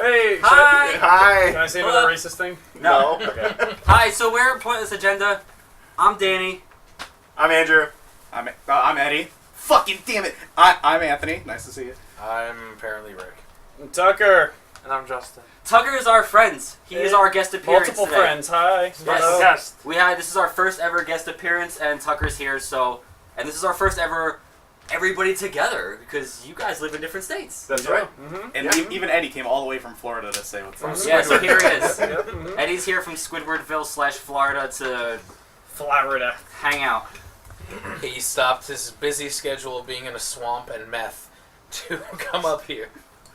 Hey! Hi! Hi! Can I say another racist thing? No. Okay. Hi, so we're Pointless Agenda. I'm Danny. I'm Andrew. I'm Eddie. Fucking damn it! I'm Anthony. Nice to see you. I'm apparently Rick. And Tucker. And I'm Justin. Tucker is our friends. He is our guest appearance Multiple today. friends. Hi. Yes. Hello. This is our first ever guest appearance, and Tucker's here. And this is our first ever everybody together because you guys live in different states. That's right. Mm-hmm. And even Eddie came all the way from Florida to say what's up. Yeah, so here he is. Yep. Mm-hmm. Eddie's here from Squidwardville / Florida to Florida. hang out. He stopped his busy schedule of being in a swamp and meth to come up here.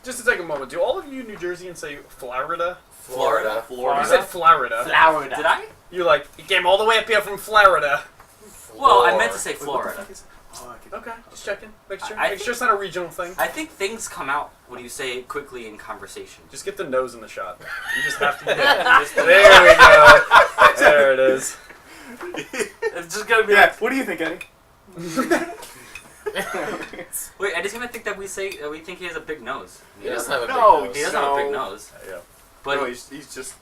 Just to take a moment, do all of you New Jerseyans say Florida? Florida. You said Florida. Florida. Did I? You came all the way up here from Florida. Well, I meant to say Florida. Okay, just checking. Make sure. I Make sure it's not a regional thing. I think things come out when you say it quickly in conversation. Just get the nose in the shot. You just have to. Just the- There we go. There it is. It's just gonna be Yeah, what do you think, Eddie? Wait, Eddie's gonna think that we think he has a big nose. He doesn't have a big No, nose. He doesn't have a big nose. Yeah. But No, he's just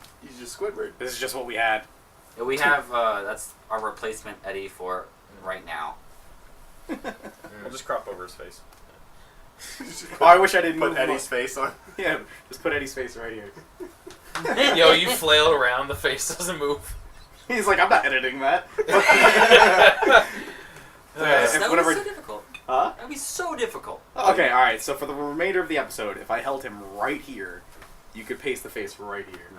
Squidward. This is just what we had. we have that's our replacement Eddie for right now. I'll just crop over his face. Oh, I wish I didn't put Eddie's face on. Yeah, just put Eddie's face right here. Yo, you flail around, the face doesn't move. He's like, I'm not editing that. That would whenever- be so difficult. Huh? That'd be so difficult. Okay, alright, so for the remainder of the episode, if I held him right here, you could paste the face right here.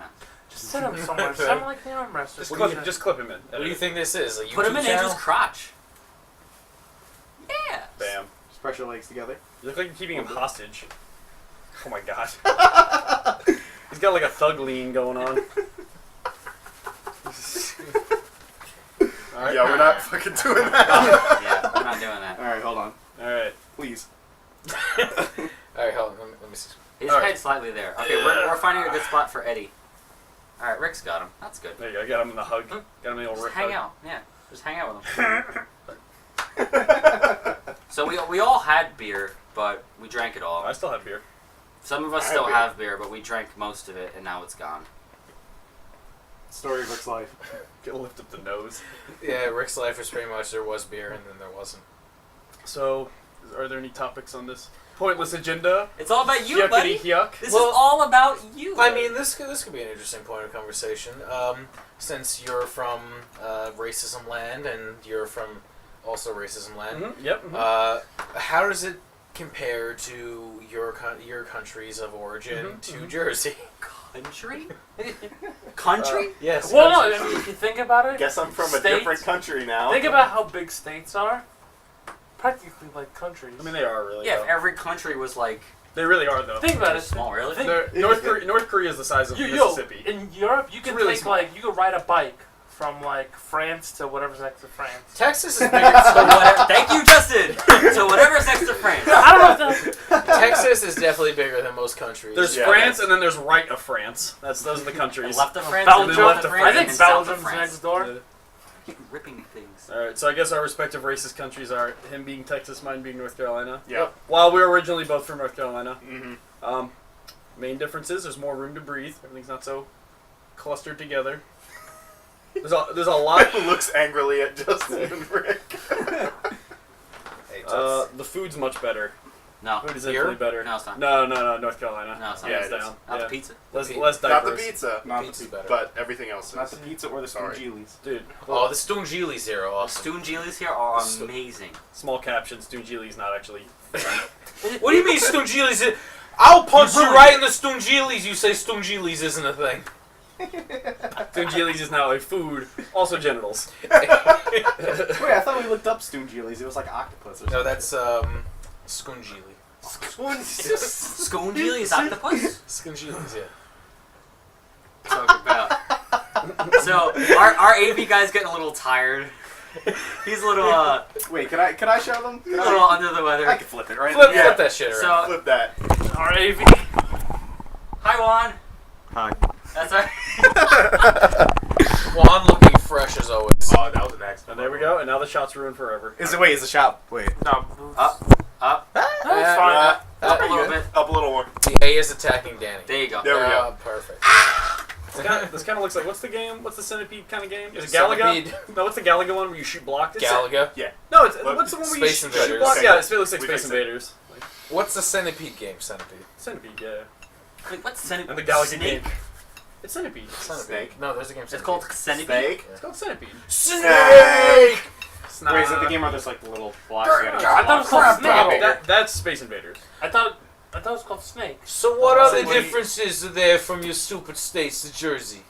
just set him somewhere. Set him like the arm wrestler. Just clip him in. What do you think this is? A YouTube Put him in channel? Andrew's crotch. Yeah. Bam. Just press your legs together. You look like you're keeping him hostage. Oh my god. He's got like a thug lean going on. Alright. Yeah, we're not fucking doing that. Yeah, we're not doing that. Alright, hold on. Alright. Please. Alright, hold on. Let me see. His Alright. head's slightly there. Okay, we're finding a good spot for Eddie. All right, Rick's got him. That's good. There you go. Got him in the hug. Got him in the old Just Rick hang hug. out. Yeah, just hang out with him. So we all had beer, but we drank it all. I still have beer. Some of us I still have have beer, but we drank most of it, and now it's gone. Story of Rick's life. Get lift up the nose. Yeah, Rick's life was pretty much there was beer and then there wasn't. So, are there any topics on this pointless agenda? It's all about you, Yuckity buddy. yuck. This Well, is all about you. I mean, this could be an interesting point of conversation. Since you're from racism land and you're from also racism land, Mm-hmm. Yep. Mm-hmm. how does it compare to your countries of origin Mhm, to mhm. Jersey? country. Country. Yes. Well, no, countries. I mean, if you think about it, Guess I'm from a States? different country now. think about how big states are. Practically like countries. I mean, they are really. Yeah, though. if every country was like they really are though. Think about they're it. small, really. Think- North Korea is the size of Yo, Mississippi. in Europe, you can really take small. you can ride a bike from like France to whatever's next to France. Texas is bigger. Thank you, Justin. So whatever's next to France. I don't know if that's... Texas is definitely bigger than most countries. There's Yeah, France and then there's right of France. Those are the countries. And left of France, Belgium, and left of I France, I think and south of Belgium's France. next door. Yeah. Keep ripping things. Alright, so I guess our respective racist countries are him being Texas, mine being North Carolina. Yeah. While we were originally both from North Carolina. Mm-hmm. Main differences, there's more room to breathe. Everything's not so clustered together. There's a lot. Looks angrily at Justin and Rick. Hey, The food's much better. No. Food is Here? infinitely better. No, it's not. No, North Carolina. No, it's not. Yeah, It's it's down. Not Yeah. the pizza. Less Not diapers. the pizza. Not the pizza better. But everything else is. Not the pizza or the Sorry. Stungili's. Dude. Oh, the Stungilis here are awesome. Stu and Geely's here are Stu- amazing. Small caption, Stu Geely's not actually. What do you mean Stungilis? I'll punch you ruined right in the Stungilis. You say Stungilis isn't a thing. Stu Geely's is now a food, also genitals. Wait, I thought we looked up Stungili's. It was like octopus or something. No, that's Scungili. Scone Geely's octopus? Scungilis, yeah. Talk about. So our AV guy's getting a little tired. He's a little Wait, can I show them? a little under the I weather. can flip it, right? Flip Yeah. that shit around. So Flip that. RAV. hi Juan. Hi. That's right. Juan looking fresh as always. Oh, that was an accident. And there we go, and now the shot's ruined forever. Is the shop? Wait. No. Up. That's fine. Up a little bit. Up a little more. The A is attacking Danny. There you go. There we go. Perfect. This kind of looks like, what's the game? What's the Centipede kind of game? Is it Galaga? Centipede. No, what's the Galaga one where you shoot block? Galaga. No, it's, What? what's the one where Space you Invaders. shoot block? Okay, Yeah, good. it looks like We Space fixed it. Invaders. Like, What's the Centipede game, Centipede? Centipede, yeah. Wait, what's Centipede? And the Galaga Snake? game. It's Centipede. Centipede. Snake. No, there's a game. It's Centipede. called Centipede. Snake. It's called Centipede. Snake! Wait, is it the game where there's like the little blocks? you gotta I thought it was called crap, Snake. crap. That's Space Invaders. I thought it was called Snake. So what Oh, other wait. differences are there from your stupid states to Jersey?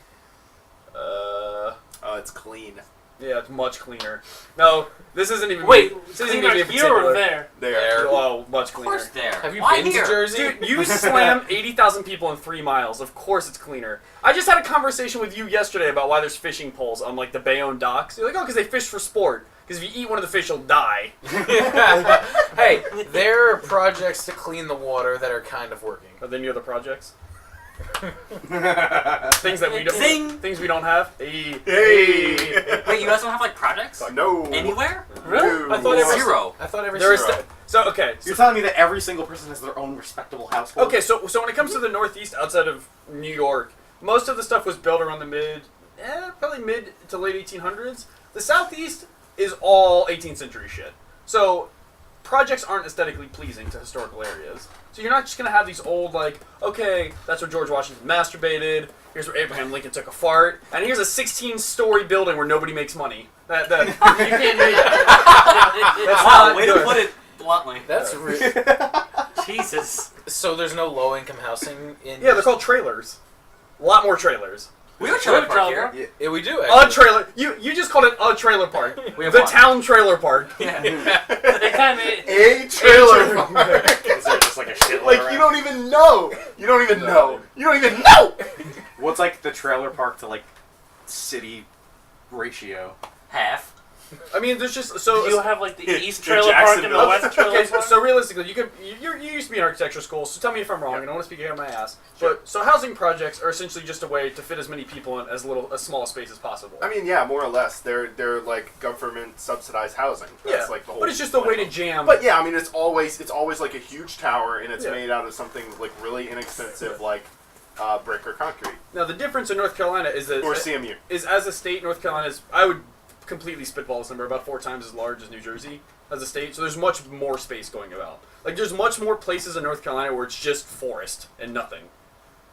It's clean. Yeah, it's much cleaner. No, this isn't even. Wait, this isn't cleaner even here or particular. there? There. Oh, much Of cleaner. course, there. Have you Why been here? to Jersey? Dude, you slam 80,000 people in 3 miles. Of course it's cleaner. I just had a conversation with you yesterday about why there's fishing poles on like the Bayonne docks. You're like, oh, because they fish for sport. Because if you eat one of the fish, you'll die. Hey, there are projects to clean the water that are kind of working. Are they near the projects? Things that we don't. Zing! Things we don't have. Hey. Hey! Wait, you guys don't have like projects? No. Anywhere? Really? I thought every- Zero. I thought every There is city- so okay. You're telling me that every single person has their own respectable household? Okay, so when it comes to the Northeast outside of New York, most of the stuff was built around the probably mid to late 1800s. The Southeast is all 18th century shit. So projects aren't aesthetically pleasing to historical areas. So you're not just gonna have these old like, okay, that's where George Washington masturbated. Here's where Abraham Lincoln took a fart, and here's a 16-story building where nobody makes money. That you can't make that. That's Wow, not way good. to put it bluntly. That's re- Jesus. so. There's no low-income housing in. Yeah, they're called trailers. A lot more trailers. We have a trailer park trailer. here. Yeah, we do. A Actually. trailer. You just called it a trailer park. We have The one. town trailer park. Yeah. They kind of. A trailer park. Is there just like a shitload Like, around? you don't even know. You don't even know. You don't even know. What's like the trailer park to like city ratio? Half. I mean, there's just You have like the Yeah, East the Trailer Park and the Jacksonville. West Trailer Okay, Park. so realistically, you used to be in architecture school, so tell me if I'm wrong. Yeah. I don't want to speak out of my ass. Sure. But so housing projects are essentially just a way to fit as many people in as small a space as possible. I mean, yeah, more or less. They're like government subsidized housing. That's yeah, like the whole but it's just a way to point. jam. But yeah, I mean, it's always like a huge tower, and it's Yeah. made out of something like really inexpensive, like brick or concrete Now the difference in North Carolina is that or CMU. is as a state, North Carolina is, I would completely spitball this number, about 4 times as large as New Jersey as a state. So there's much more space going about. Like there's much more places in North Carolina where it's just forest and nothing.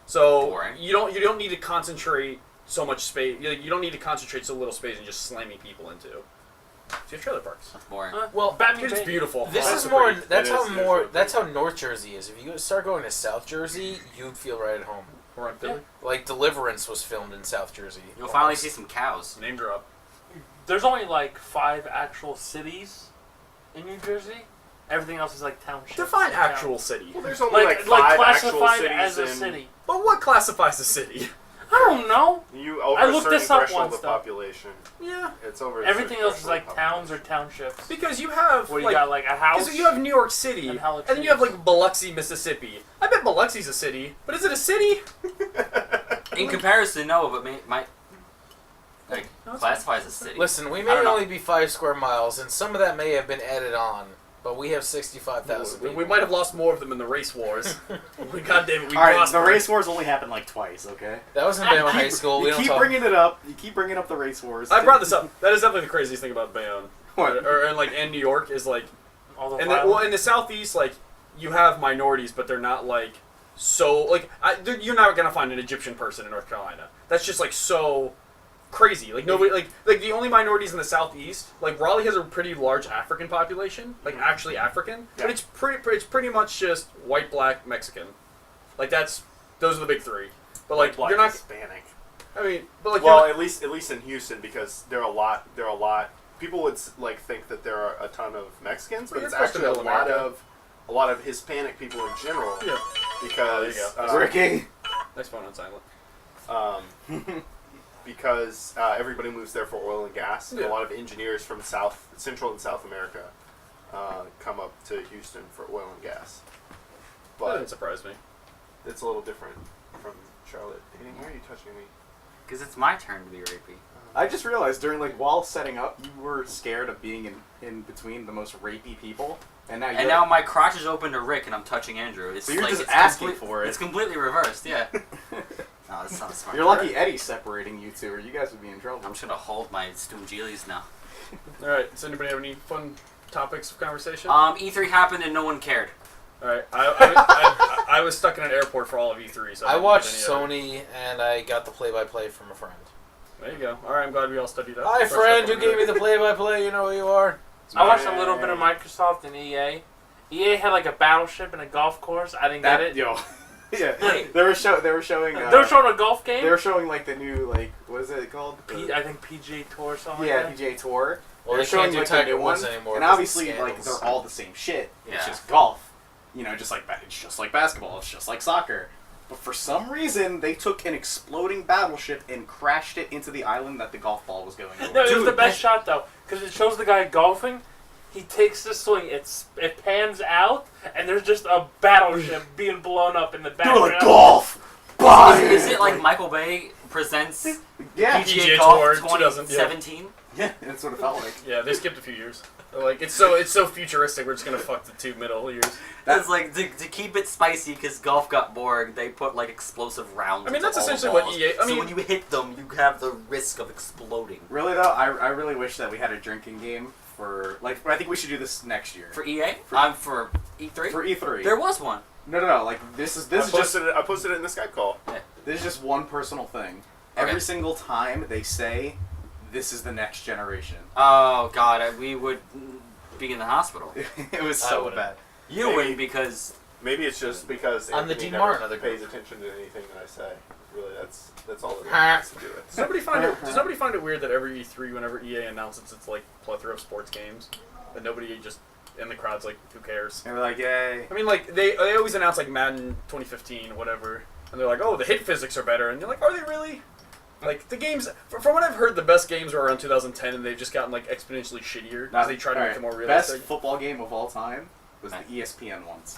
So Boring. you don't need to concentrate so much space. You don't need to concentrate so little space and just slamming people into. So you have trailer parks. That's boring. Well, Batman It's Bay. beautiful. This Lots is of more. pretty- That's It how is more. really That's how pretty. North Jersey is. If you start going to South Jersey, you'd feel right at home. Around Philly. Like Deliverance was filmed in South Jersey. You'll finally see some cows. Name drop. There's only like 5 actual cities in New Jersey. Everything else is like townships. Define and actual towns. city. Well, there's only like, Like 5 actual classified cities as a in city. But what classifies a city? I don't know. You over I a looked certain this up threshold once, of though. population. Yeah, It's over. a Everything certain else is threshold like of towns or population. townships. because you have Where you like, got like a house. because you have New York City, and and how it then you have trees. like Biloxi, Mississippi. I bet Biloxi's a city, but is it a city? In comparison, no, but might like No, it's classify as a city. Listen, we I may don't know. only be 5 square miles, and some of that may have been added on, but we have 65,000 people. We might have lost more of them in the race wars. God damn it, we All right, prospered. the race wars only happened like twice. Okay. That was in Bama High School. We You don't keep talk. bringing it up. You keep bringing up the race wars. I brought this up. That is definitely the craziest thing about Bayonne, What? or in like in New York is like, all the and violence. in the southeast like you have minorities, but they're not like so like you're not gonna find an Egyptian person in North Carolina. That's just like so crazy. Like nobody like the only minorities in the southeast. Like Raleigh has a pretty large African population, like actually African, but Yeah. it's pretty much just white, black, Mexican. Like those are the big 3. But like Black you're not. Hispanic. I mean, but like Well, you're at least in Houston, because there are a lot. People would like think that there are a ton of Mexicans, but But it's you're close to actually middle America. a lot of Hispanic people in general. Yeah. Because Oh, there you Ricky. nice phone on silent. because everybody moves there for oil and gas. Yeah. A lot of engineers from Central and South America come up to Houston for oil and gas. That But didn't surprise me. it's a little different from Charlotte. Hayden, why are you touching me? Because it's my turn to be rapey. I just realized during while setting up, you were scared of being in between the most rapey people. And now And now my crotch is open to Rick, and I'm touching Andrew. It's So you're like, just it's asking for it. It's completely reversed. Yeah. No, that's not smart. You're lucky Eddie's separating you two, or you guys would be in trouble. I'm just gonna hold my Stoongeelies now. All right. Does anybody have any fun topics of conversation? E3 happened and no one cared. All right. I was stuck in an airport for all of E3. So I didn't watched get any of it. Sony, and I got the play-by-play from a friend. There you go. All right. I'm glad we all studied up. Hi, Brushed friend. up You on gave me that. the play-by-play. You know who you are. I watched a little bit of Microsoft and EA. EA had like a battleship and a golf course. I didn't get it. Yo. Yeah. Wait. They were showing. They were showing a golf game. They were showing like the new what is it called? I think PGA Tour or something. Yeah, like that. PGA Tour. Well, They're they showing can't do like the Tiger new Woods one, anymore. and 'cause of obviously like scandals. they're all the same shit. Yeah. It's just golf. You know, just like it's just like basketball. It's just like soccer. But for some reason, they took an exploding battleship and crashed it into the island that the golf ball was going over. No, it was Dude, the best shot though, because it shows the guy golfing. He takes the swing. It pans out, and there's just a battleship being blown up in the They're background. like golf. Is it like Michael Bay presents Yeah, PGA PGA Golf Tour 2017? yeah, that's what it felt like. Yeah, they skipped a few years. They're like it's so futuristic. We're just gonna fuck the 2 middle years. It's like to keep it spicy because golf got bored. They put like explosive rounds. I mean, into that's all the essentially what balls. EA. I so mean, when you hit them, you have the risk of exploding. Really though, I really wish that we had a drinking game for like. I think we should do this next year For EA, for E3. for E3. There was one. No. Like this is just I posted it in the Skype call. this is just one personal thing. Okay. Every single time they say, "This is the next generation," Oh God, we would be in the hospital. it was I so wouldn't. bad. You Maybe. wouldn't because Maybe it's just because I'm the Anthony Dean never Martin of the pays group. attention to anything that I say. Really, that's all that Ha. has to do with. Does nobody find it weird that every E3, whenever EA announces its like plethora of sports games, that nobody just in the crowd's like, who cares? And we're like, "Yay!" I mean, like they always announce like Madden 2015 or whatever, and they're like, oh, the hit physics are better, and you're like, are they really? Like the games, from what I've heard, the best games were around 2010, and they've just gotten like exponentially shittier because they try to make them more realistic. Best football game of all time was the Okay. ESPN ones.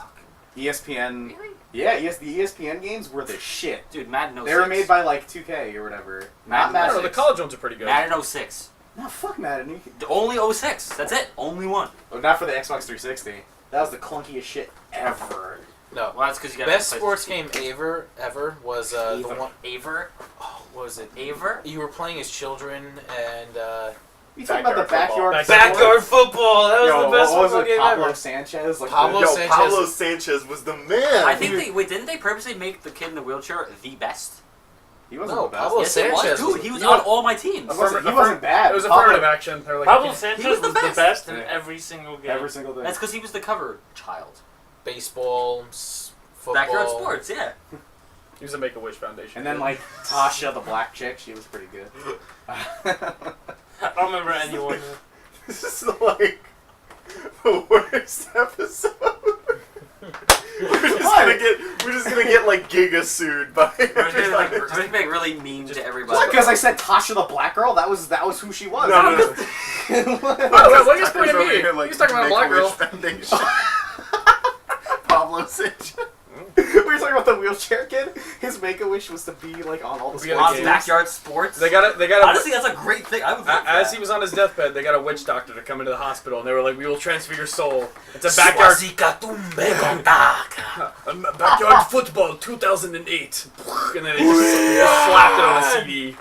ESPN. Really? Yeah, the ESPN games were the shit. dude, Madden 06. They were made by like 2K or whatever. Not Madden I Madden. don't know, the college ones are pretty good. Madden 06. No, fuck Madden. Only 06. That's it. Only one. Oh, not for the Xbox 360. That was the clunkiest shit ever. No. Well, that's because you got Best sports game ever was the Aver. one. Aver. Oh, what was it? Aver. You were playing as children, and You talking about the Backyard backyard? football. football. That was Yo, the best what was football it? game Pablo ever. Sanchez. Like Pablo Yo, Sanchez- Pablo Sanchez was the man. I think didn't they purposely make the kid in the wheelchair the best? he wasn't No, the best. Pablo Yes, it was. Sanchez Dude, was- he was he on was- all my teams. He wasn't bad. It was Pablo- affirmative action. They're like, Pablo you can't- Sanchez was was the the best. best in Yeah. every single game. Every single day. That's because he was the cover child. Baseball, football. Backyard sports, yeah. he was a Make-A-Wish Foundation. And then like Tasha, the black chick, she was pretty good. I don't remember anyone. This is like the worst episode. We're just gonna get like Giga sued by. We're just gonna make really mean to everybody. What? Because I said Tasha, the black girl. That was who she was. No. Oh, what are you Tucker's pointing at over me? here, like, He's talking about a black girl. Make-A-Wish Foundation. Pablo Sanchez. We were talking about the wheelchair kid. His Make-A-Wish was to be like on all the Be on sports the games. Backyard sports. They got Honestly, that's a great thing. I would love As that. he was on his deathbed, they got a witch doctor to come into the hospital, and they were like, "We will transfer your soul. It's a backyard, backyard football, 2008." And then they just slapped it on a CD.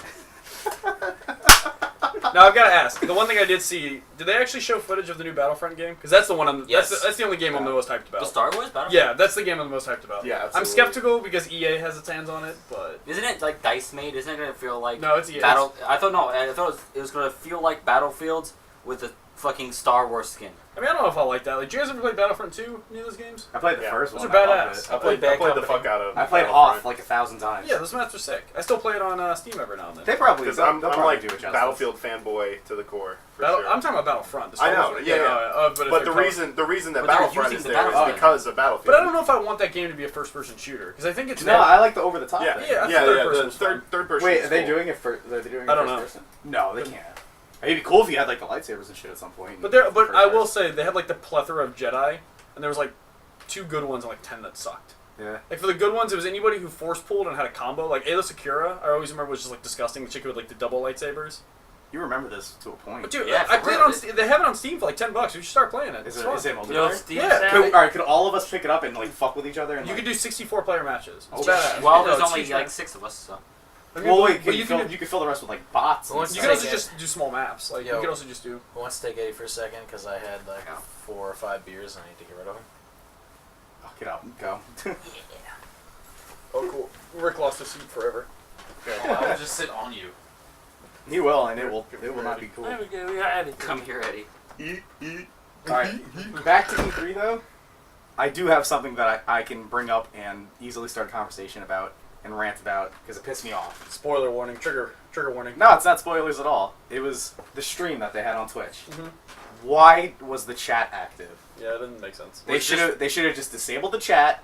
Now I've got to ask. The one thing I did see, did they actually show footage of the new Battlefront game? Because that's the one. Yes. That's the only game I'm the most hyped The about. Star Wars Battle. Yeah, that's the game I'm the most hyped about. Yeah, I'm absolutely. skeptical because EA has its hands on it, but Isn't it like dice made? Isn't it gonna feel like no, it's EA. Battle? I thought it was gonna feel like Battlefields with a fucking Star Wars skin. I mean, I don't know if I like that. Like, do you guys ever play Battlefront 2? Any of those games? I played the Yeah. first Those one. are I loved badass. it. I played Bad the Company. fuck out of. I played Battlefront. Hoth like 1,000 times. Yeah, those maps are sick. I still play it on Steam every now and then. They probably Because they'll I'm probably like do adjustments. Battlefield fanboy to the core. For sure. I'm talking about Battlefront. The Star I know, Wars one. yeah. but But the reason that But they're Battlefront using is the there is Battlefield. because of Battlefield. But I don't know if I want that game to be a first-person shooter because I think it's No, I like the over the top. Yeah, thing. Yeah, yeah, that's third person The was fun. third person. Wait, is are they cool. doing it for? Are they doing it I don't first know. person? No, they can't. It'd be cool if you had like the lightsabers and shit at some point. But I will say they had like the plethora of Jedi, and there was like 2 good ones and like 10 that sucked. Yeah. Like for the good ones, it was anybody who force pulled and had a combo. Like Ayla Secura, I always remember was just like disgusting. The chick with like the double lightsabers. You remember this to a point. But dude, Yeah, I for played real. on Steam. They have it on Steam for like $10. We should start playing it. Is It's it, fun. is it Yo, multiplayer? Steve Yeah. Sam- All right, could all of us pick it up and like fuck with each other? And You like, could do 64-player matches. It's Oh, badass. Well, No, there's it's only huge, like man. 6 of us, so. I mean, well, wait, but you could fill the rest with like bots. Well, and You Say can stuff. also it. just do small maps. Like Yo. you can also just do. Who wants to take Eddie for a second? Because I had like Yeah. 4 or 5 beers and I need to get rid of them. Oh, get out, go. Oh, cool. Rick lost his seat forever. I will just sit on you. He will, and it will not be cool. There we go. We got Eddie. Come here, Eddie. Alright, back to E3 though. I do have something that I can bring up and easily start a conversation about and rant about because it pissed me off. Spoiler warning. Trigger warning. No, it's not spoilers at all. It was the stream that they had on Twitch. Mhm. Why was the chat active? Yeah, it doesn't make sense. They should have just disabled the chat,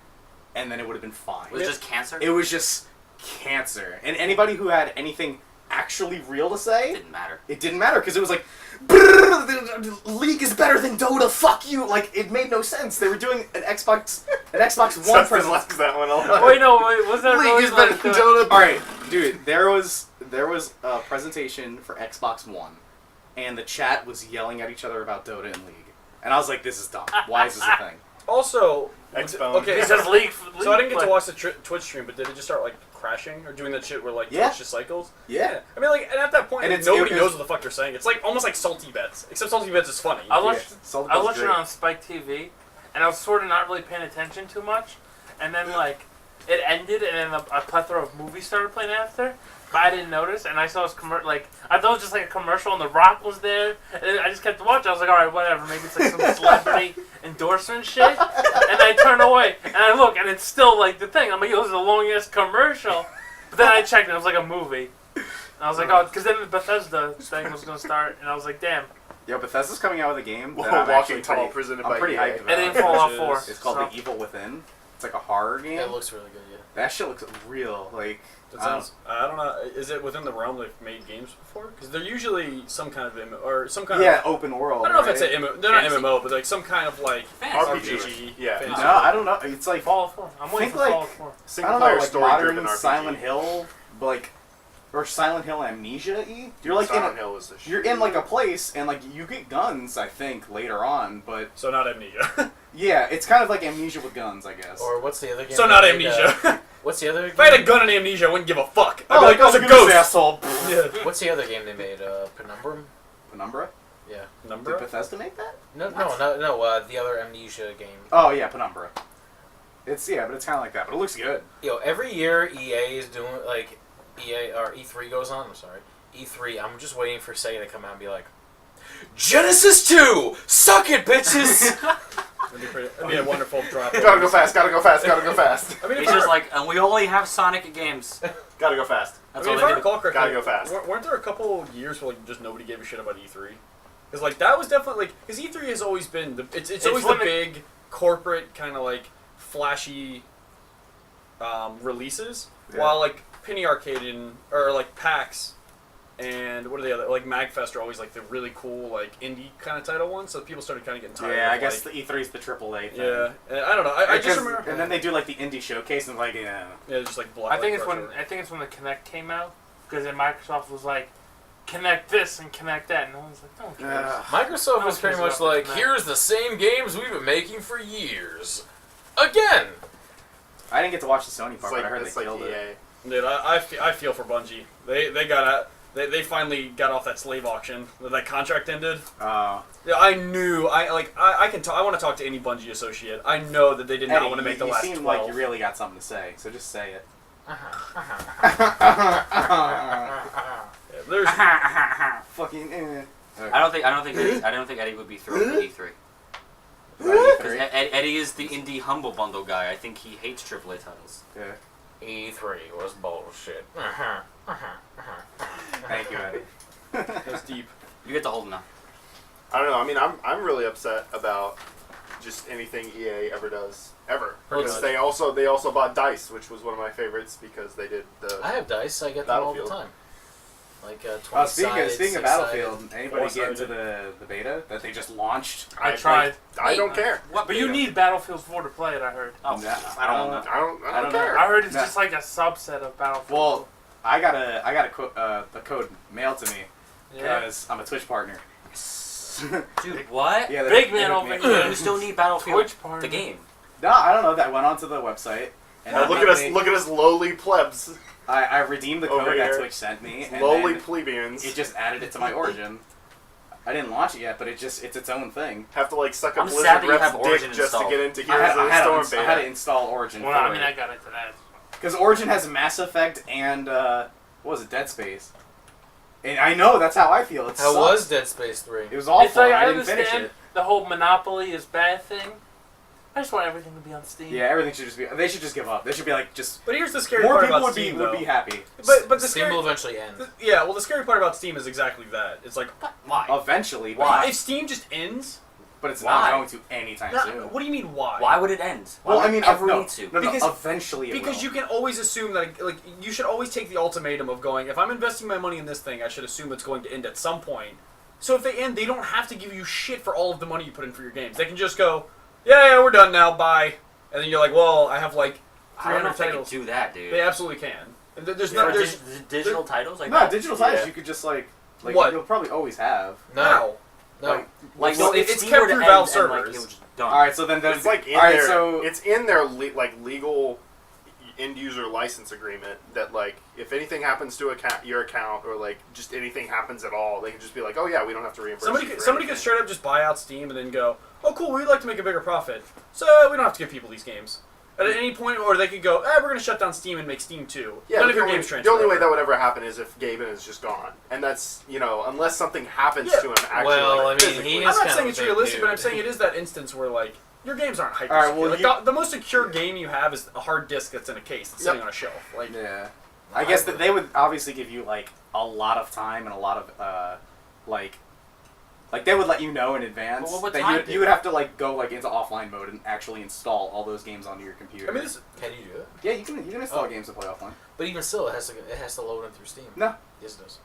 and then it would have been fine. Was it just cancer? It was just cancer. And anybody who had anything actually real to say, Didn't matter. it didn't matter because it was like, "Brrr, the League is better than Dota. Fuck you!" Like it made no sense. They were doing an Xbox One Justin presentation. likes that one a lot. Wait, no, wait, was that really League is better like than the- Dota. All right, dude. There was a presentation for Xbox One, and the chat was yelling at each other about Dota and League. And I was like, "This is dumb. Why is this a thing?" Also, Xbox. okay, Because League. so I didn't get to like- watch the Twitch stream, but did it just start like crashing or doing that shit where like Yeah. Twitch just cycles? Yeah. I mean, like, and at that point, And like, it's- nobody it was- knows what the fuck they're saying. It's like almost like Salty Bets, except Salty Bets is funny. I watched. Salty I Buzz watched is it great. on Spike TV, and I was sort of not really paying attention too much, and then like it ended, and then a plethora of movies started playing after. But I didn't notice, and I saw his like I thought it was just like a commercial, and The Rock was there, and I just kept watching. I was like, all right, whatever, maybe it's like some celebrity endorsement shit. And I turn away, and I look, and it's still like the thing. I'm like, yo, this is the longest commercial. But then I checked, and it was like a movie. And I was like, oh, because then the Bethesda thing was gonna start, and I was like, damn. Yeah, Bethesda's coming out with a game. that Whoa, I'm Walking actually Tall, pretty- presented I'm by pretty EA. hyped It about. didn't Fallout Which 4. is- It's called so. The Evil Within. It's like a horror game. It looks really good, yeah. That shit looks real. Like It sounds. I don't know. Is it within the realm they've made games before? Because they're usually some kind of MMO or some kind yeah, of. open world. I don't know if right? it's an MMO. They're not Fantasy. MMO, but like some kind of like Fantasy. RPG. Yeah. fantasy. No, I don't know. It's like Fallout 4. I'm waiting Think for like- Fallout 4. I don't Single know, player like story driven modern RPG. Silent Hill, but like or Silent Hill Amnesia-y. You're like Silent in Hill is the shit. you're in like a place and like you get guns. I think later on, but So not Amnesia. yeah, it's kind of like Amnesia with guns, I guess. Or what's the other game? so not they made, Amnesia. What's the other If I had a game? gun in Amnesia, I wouldn't give a fuck. I'd oh, be like, that's "Those are ghosts." asshole. Yeah. What's the other game they made? Penumbrum? Penumbra? Yeah. Did Number. Bethesda make that? No, the other Amnesia game. Oh yeah, Penumbra. It's but it's kind of like that, but it looks good. Yo, every year EA is doing like EA or E3 goes on. I'm sorry, E3. I'm just waiting for Sega to come out and be like, Genesis 2, suck it, bitches. That'd be a wonderful drop. Gotta go fast, gotta go fast, gotta go fast. I mean, He's if just I, like, and we only have Sonic games. Gotta go fast. That's I mean, all if I they do. recall correctly, Gotta go fast. weren't there a couple years where like just nobody gave a shit about E3? Because like that was definitely like because E3 has always been it's always the when big corporate kind of like flashy releases, Yeah. while like Penny Arcade or like PAX and what are the other like Magfest are always like the really cool like indie kind of title ones. So people started kind of getting tired. Yeah, of, I guess like, the E3 is the AAA thing. yeah. And I don't know. I just Because- remember. And then they do like the indie showcase and like yeah, it's just like black. I think like, it's when the Kinect came out, because then Microsoft was like, connect this and connect that, and no one's like, no one cares. Microsoft was pretty much like, here's the same games we've been making for years. Again. I didn't get to watch the Sony It's part, like, but I heard it's they like killed it. EA. Dude, I feel for Bungie. They got out. They finally got off that slave auction. That contract ended. Oh. Yeah, I knew. I can talk. I want to talk to any Bungie associate. I know that they did not Eddie, want to make the you last seem 12. like you really got something to say, so just say it. Yeah, there's Fucking. I don't think Eddie would be thrilled with E3. Because Eddie is the indie humble bundle guy. I think he hates AAA titles. Yeah. E3 was bullshit. Thank you, Eddie. that's deep. You get to hold him now. I don't know. I mean, I'm really upset about just anything EA ever does ever Pretty because much. they also bought Dice, which was one of my favorites because they did the. I have dice. I get them all the Battlefield. time. Like 20 Speaking of Battlefield, anybody get Four-sided. into the beta that they just launched? I tried. I don't care. What? But you beta? need Battlefield 4 to play it, I heard. Oh, Nah, I don't know. I don't care. I heard it's Nah. just like a subset of Battlefield. Well, I got a the code mailed to me, Yeah. because I'm a Twitch partner. Dude, what? Yeah, Big they man hooked over me here. up. You still need Battlefield, Twitch partner. the game. No, I don't know. That went onto the website. And Oh, look at us! they- Look at us, lowly plebs, I redeemed the Over code that here. Twitch sent me, and lowly then plebeians. it just added it to my Origin. I didn't launch it yet, but it's its own thing. have to like suck a I'm sad Blizzard that you rep's have dick Origin just to installed. get into I Heroes of the Storm I had to beta. install Origin Well, for I mean, it. I got into that. Because Origin has Mass Effect and, what was it, Dead Space. And I know, that's how I feel. It How sucks. was Dead Space 3? It was awful. It's like, I I didn't finish understand it. the whole monopoly is bad thing. I just want everything to be on Steam. Yeah, everything should just be... They should just give up. They should be like, just... But here's the scary More part people about would Steam, be though. happy. But the Steam scary, will eventually end. yeah, well, the scary part about Steam is exactly that. It's like, Why? Eventually. but- Why? if Steam just ends, But it's Why? not going to anytime no, soon. what do you mean why? Why would it end? Why Well, would I mean, it ever no, need to? No, Because- eventually it Because will. you can always assume that, like, you should always take the ultimatum of going, if I'm investing my money in this thing, I should assume it's going to end at some point. So if they end, they don't have to give you shit for all of the money you put in for your games. They can just go, yeah, we're done now, bye. And then you're like, well, I have like I don't know 300 if they can titles. do that, dude. They absolutely can. There's For no, there's digital titles like No, that? digital titles Yeah. you could just like What? you'll probably always have. no. Like, Like, Well, no, if it's Steam kept were to through end Valve and, like, servers. it was just done. All right, so then It's like in all right, their, so it's in their legal end user license agreement that like if anything happens to your account or like just anything happens at all, they can just be like, oh yeah, we don't have to reimburse. Somebody you could, for somebody could anything. straight up just buy out Steam and then go, oh cool, we'd like to make a bigger profit, so we don't have to give people these games. At any point, or they could go, we're going to shut down Steam and make Steam 2. Yeah, None but of your games transfer. the only way over. that would ever happen is if Gaben is just gone, and that's unless something happens Yeah. to him actually. Well, like, I mean, physically. he I'm is not kind saying of it's a big realistic, but I'm dude. saying it is that instance where like your games aren't hyper All right, secure. well, Like, the most secure game you have is a hard disk that's in a case that's sitting on a shelf. Like, yeah. I guess that they would obviously give you like a lot of time and a lot of like they would let you know in advance Well, what that time you would have to like go like into offline mode and actually install all those games onto your computer. I mean, this, Can you do it? yeah, you can install Oh. games to play offline. But even still, it has to load in through Steam. No. Yes, it does.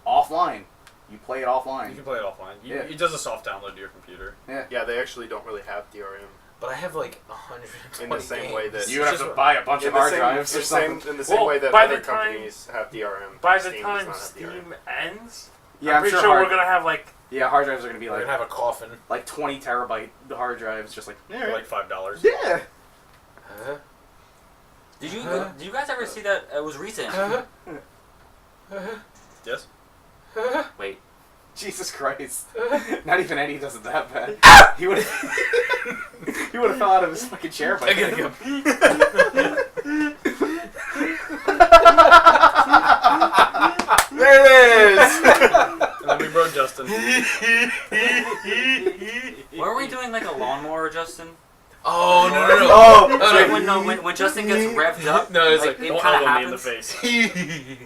Offline, you play it offline. you can play it offline. Yeah. It does a soft download to your computer. Yeah, they actually don't really have DRM But I have like 120 in the same way that games. You would have Just- to buy a bunch in of the hard same, drives or in the same, something. in the same Well, way that by other the time- companies have DRM. By the Steam time does not have DRM. Steam ends, Yeah, I'm I'm pretty sure. sure hard, we're gonna have like yeah, hard drives are gonna be We're like gonna have a coffin. 20 terabyte hard drives, just like For like $5. yeah. Huh? Did you guys ever see that? It was recent. Yes. Wait. Jesus Christ! Not even Eddie does it that bad. He would he would have fell out of his fucking chair by I gotta now. go. There it is. And then we broke Justin. Were we doing like a lawnmower, Justin? Oh no no no! Oh, No, no. When Justin gets revved up, No, it's like, it Don't kind of elbow me in the happens. face.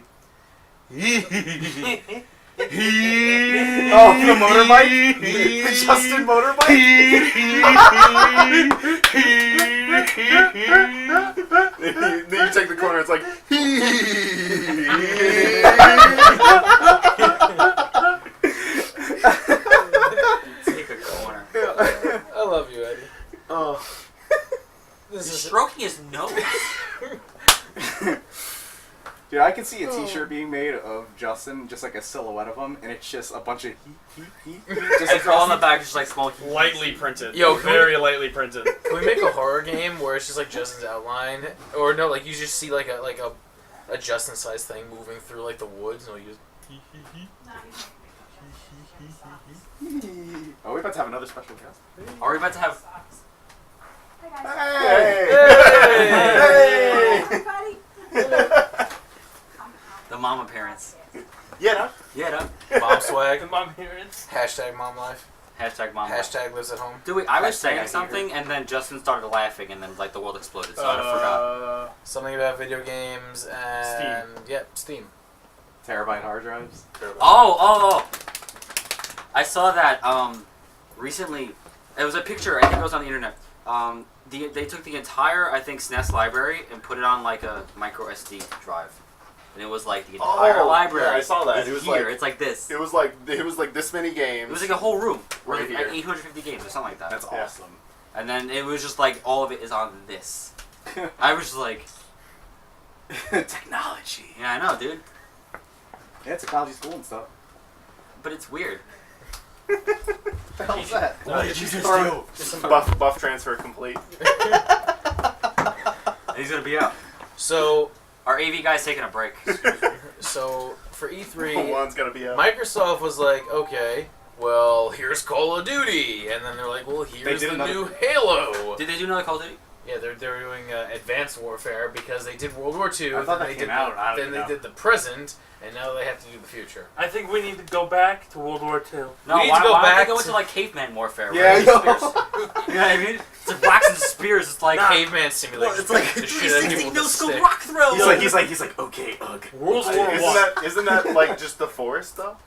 oh, the motorbike, the Justin motorbike. Then you take the corner. It's like. Take a corner. I love you, Eddie. Oh. This He's is stroking his nose. Dude, I could see a T-shirt being made of Justin, just like a silhouette of him, and it's just a bunch of just Just all on the back, just like small. Lightly printed. Yo, can we- very lightly printed. Can we make a horror game where it's just like Justin's outline, or no, like you just see like a Justin-sized thing moving through like the woods, and you just. Oh, we're about to have another special guest. Are we about to have? Hey! Hey! The mom appearance. Yeah. Yeah, no. Mom swag. the mom parents. Hashtag mom life. Hashtag mom. Hashtag lives at home. Dude, I was Hashtag I saying hate something, and then Justin started laughing, and then like the world exploded, so I forgot. Something about video games and Steam. Terabyte hard drives. Oh! I saw that recently. It was a picture. I think it was on the internet. They took the entire, I think, SNES library and put it on like a micro SD drive, and it was like the entire library. Yeah, I saw that. is It was here. like it's like this. it was like this many games. It was like a whole room, Right with like here. 850 games or something like that. That's Yeah. awesome. And then it was just like all of it is on this. I was just like, Technology. yeah, I know, dude. Yeah, technology school and stuff. but it's weird. What the hell's that? What did you just do? Buff transfer complete. He's gonna be out. So Our AV guy's taking a break. so for E3, One's gonna be out. Microsoft was like, okay, well, here's Call of Duty, and then they're like, well, here's did the another- new Halo. Did they do another Call of Duty? Yeah, they're doing Advanced Warfare because they did World War II. I thought then that they came did out, I don't then even they know. did the present, and now they have to do the future. I think we need to go back to World War II. No, We need why, to go why back don't they go to- into like caveman warfare? Yeah, right? yo. Spears. You know what I mean? It's like waxing spears. It's like Caveman Simulator. well, it's like the shit out of 360 people with no a scope stick. rock throw. He's like, okay, ugh. World War Isn't One. isn't that like just the forest though?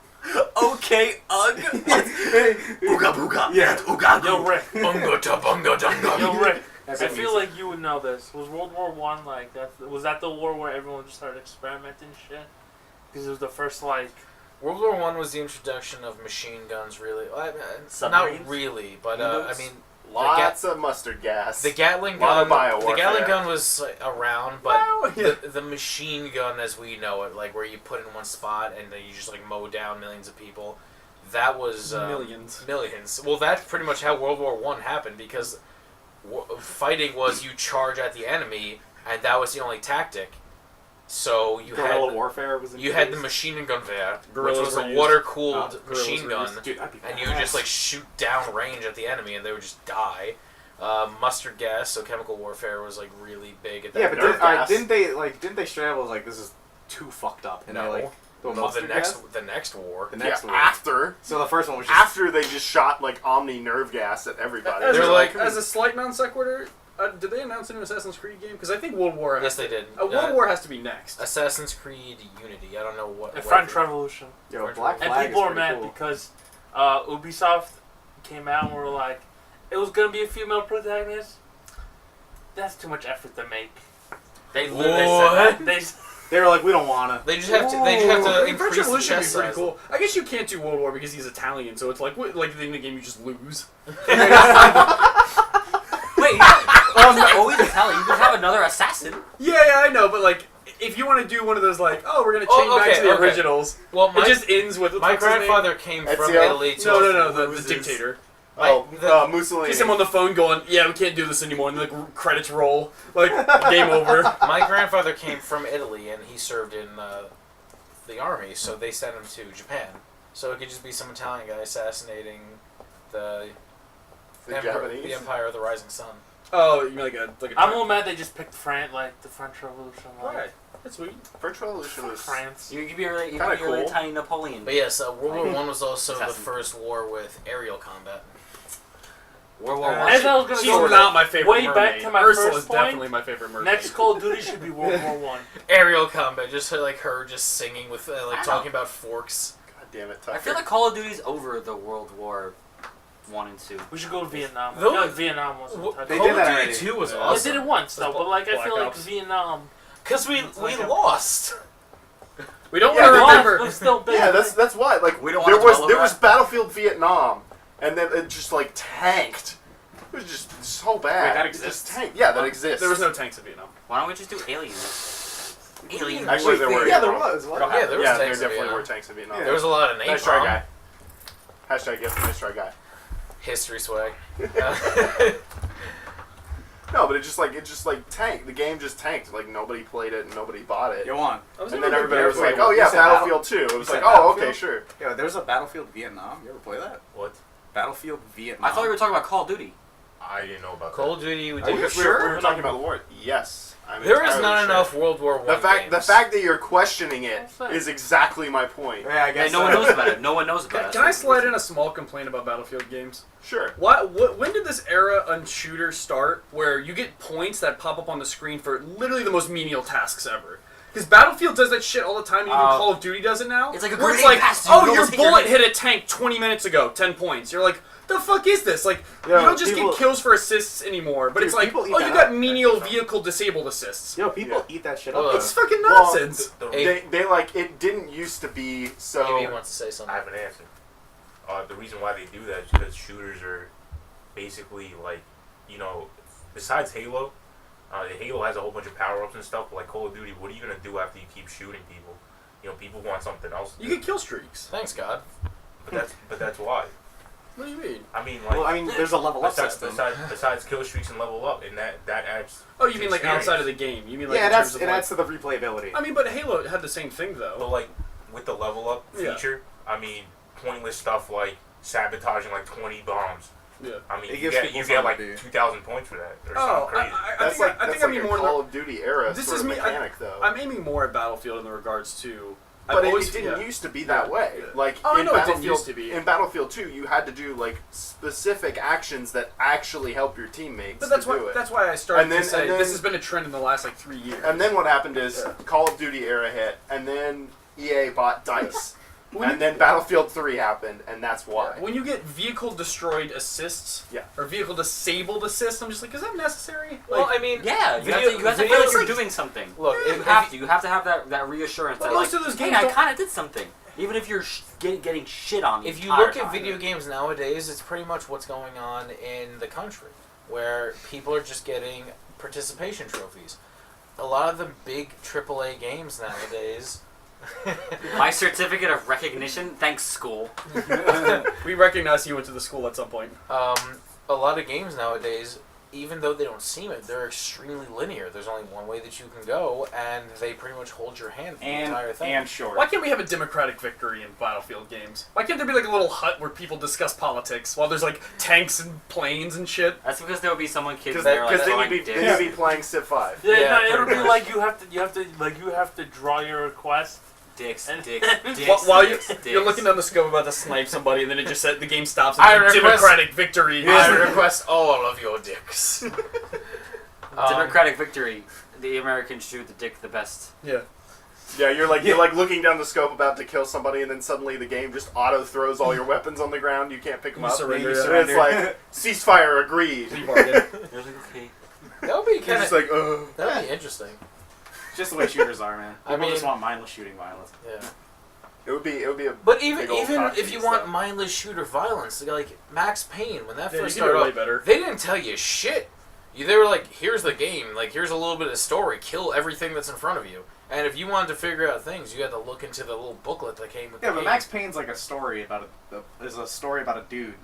Okay, ugh. Ooga booga. Yeah. Ooga Yo, boo. Rick. Bunga ta bunga dunga. Yo, Rick. That's I what feel he like you would know this. Was World War One like that? Was that the war where everyone just started experimenting shit? Because it was the first like. World War One was the introduction of machine guns. Really, not Submarines? really, but U-boats? I mean, Lots of mustard gas. the Gatling Lot gun. of The biowarfare. Gatling gun was around, but Wow, yeah. the machine gun as we know it, like where you put in one spot and then you just like mow down millions of people, that was Millions. Millions. Well, that's pretty much how World War One happened because fighting was you charge at the enemy, and that was the only tactic. So you Guerrilla had warfare was. you had the machine gun there, which Guerrillas was were a used. water cooled Oh, guerrillas machine were gun, used. Dude, that'd be and you would just like shoot down range at the enemy, and they would just die. Mustard gas, so chemical warfare was like really big at that. Yeah, but point. didn't they straight up was like, this is too fucked up, and No. they like No, the next war. the yeah, next one. after So the first one was just after they just shot like Omni nerve gas at everybody. They're like- as a slight non sequitur, did they announce a new Assassin's Creed game? Because I think World War. Yes, they did. World War has to be next. Assassin's Creed Unity. I don't know what. The what- French Revolution. yo, Black And Flag people is are pretty mad cool. because Ubisoft came out and were like, it was gonna be a female protagonist. That's too much effort to make. They literally said that. What? They were like, we don't wanna. They just have to. They just have to French increase the Revolution would be chest pretty size. cool. I guess you can't do World War because he's Italian, so it's like in the game you just lose. Wait, you're always Italian. You can have another assassin. Yeah, I know, but like if you want to do one of those like, oh, we're gonna chain back to the originals, Well, it just ends with my what's his name? grandfather came from Ezio? Italy to. No, who the was dictator. Mussolini. Just him on the phone going, yeah, we can't do this anymore, and the credits roll, like game over. My grandfather came from Italy, and he served in the army, so they sent him to Japan. So it could just be some Italian guy assassinating the The Emperor, Japanese? the Empire of the Rising Sun. Oh, you mean like a I'm more mad they just picked France, like the French Revolution. Like, Right. That's sweet. French Revolution was France. You could be really, you Kinda could be really cool. tiny Napoleon. But yes, World War One was also the Assassin. first war with aerial combat. World War Uh, One. As I was gonna She's go, not my favorite way mermaid. back to my Ursula first is point. definitely my favorite mermaid. Next Call of Duty should be World War One. Aerial combat, just like her just singing with like I talking know. about forks. God damn it, Tucker. I feel like Call of Duty's over the World War 1 and 2. We should go to Vietnam. I Though- feel like Vietnam was They Call did of that Duty already. 2 was Yeah. They awesome. did it once though, but like I Black feel like Ops. Vietnam. Because we like a- lost. we don't Yeah, want to Lost, remember. but still big. Yeah, that's why. Like We don't there wanna was dwell there over was that. Battlefield Vietnam, and then it just like tanked. It was just so bad. Wait, that It just exists? tanked. Yeah, that exists. There was no tanks in Vietnam. Why don't we just do Aliens? Aliens. Actually, there were. Yeah, there was. What? Yeah, there was Yeah, there tanks in definitely Vietnam. were tanks in Vietnam. Yeah. There was a lot of napalm. Nice try, guy. Hashtag yes, nice try, guy. History swag. No, but it just like tanked. The game just tanked. Like nobody played it and nobody bought it. Yo, on. I was And never then a big everybody was like, Battlefield. "Oh yeah, You said Battlefield 2." It was you like, said "Oh, okay, Battlefield? sure." Yo, there's a Battlefield Vietnam. You ever play that? What? Battlefield Vietnam. I thought we were talking about Call of Duty. I didn't know about Call of Duty, we Oh, did. because we sure? were talking about war. Yes. I'm There is entirely not sure. enough World War One. The fact that you're questioning it What's that? is exactly my point. Yeah, I guess. no one knows about it. No one knows about it. Can I slide in a small complaint about Battlefield games? Sure. When did this era on shooter start where you get points that pop up on the screen for literally the most menial tasks ever? Because Battlefield does that shit all the time, and even Call of Duty does it now. It's like a where it's grenade like, pass, you oh, would your almost hit your bullet head. hit a tank 20 minutes ago, 10 points. You're like, the fuck is this? Like, Yo, you don't just people- get kills for assists anymore, but Dude, it's like, people eat oh, you that got up. menial vehicle disabled assists. Yo, people Yeah. eat that shit Well, up. It's fucking Well, nonsense. They like it didn't used to be so. Maybe he wants to say something. I have an answer. The reason why they do that is because shooters are basically like, you know, besides Halo, Halo has a whole bunch of power-ups and stuff, but like Call of Duty, what are you going to do after you keep shooting people? You know, people want something else. to You do. get kill streaks. Thanks, God. But that's why. What do you mean? I mean, like, Well, I mean, there's a level up besides, system. besides kill streaks and level up, and that adds. Oh, you mean like experience. outside of the game? You mean like Yeah, in it terms adds, of it like, adds to the replayability. I mean, but Halo had the same thing But though. like with the level up Yeah. feature, I mean, pointless stuff like sabotaging like 20 bombs. Yeah. I mean, It you gives get people you get like something to do. 2,000 points for that or Oh, something crazy. I That's think like I that's think I like mean a more. Call of Duty era This sort is of me. mechanic, though. I'm aiming more at Battlefield in regards to. But I've it always, didn't yeah. used to be that way. Yeah. Like Oh, I in know it didn't Battlefield, used to be. in Battlefield 2, you had to do like specific actions that actually help your teammates But that's to why do it. that's why I started And then- to say and then- this has been a trend in the last like 3 years. And then what happened is Yeah. Call of Duty era hit, and then EA bought DICE, When and then Battlefield 3 happened, and that's why. when you get vehicle destroyed assists, Yeah. or vehicle disabled assists, I'm just like, is that necessary? Well, Like, I mean, Yeah, you have Video- to video- feel like it's you're like- doing something. look, You have to have that reassurance But that most like, of those hey, games I don't- kind of did something, even if you're getting shit on. The if you entire look at time. video games nowadays, it's pretty much what's going on in the country, where people are just getting participation trophies. A lot of the big AAA games nowadays. My certificate of recognition, thanks school. we recognize you went to the school at some point. A lot of games nowadays, even though they don't seem it, they're extremely linear. There's only one way that you can go, and they pretty much hold your hand for the entire thing. And short. Why can't we have a democratic victory in Battlefield games? Why can't there be like a little hut where people discuss politics while there's like tanks and planes and shit? That's because there will be someone kids Because there like then throwing you'd dicks. be playing Civ 5. Yeah, no, it'll pretty be much. like you have to draw your request. Dicks, And- dicks, dicks. While dicks, you're dicks. looking down the scope about to snipe somebody, and then it just said the game stops I and request- democratic victory. I request all of your dicks. Democratic victory. The Americans shoot the dick the best. Yeah. Yeah, you're like looking down the scope about to kill somebody, and then suddenly the game just auto throws all your weapons on the ground. You can't pick them You up. surrender, And yeah. it's like ceasefire agreed. You bargain. You're like, okay. That would be You're kind just of. like, ugh. That would be interesting. Just the way shooters are, man. I People mean- just want mindless shooting violence. Yeah. It would be a. But even big old even cock if you tease, want though. mindless shooter violence, like Max Payne, when that Yeah, you first can do it started way off, better. they didn't tell you shit. They were like, here's the game, like here's a little bit of story, kill everything that's in front of you. And if you wanted to figure out things, you had to look into the little booklet that came with Yeah, the but game. Max Payne's like a story about is a story about a dude.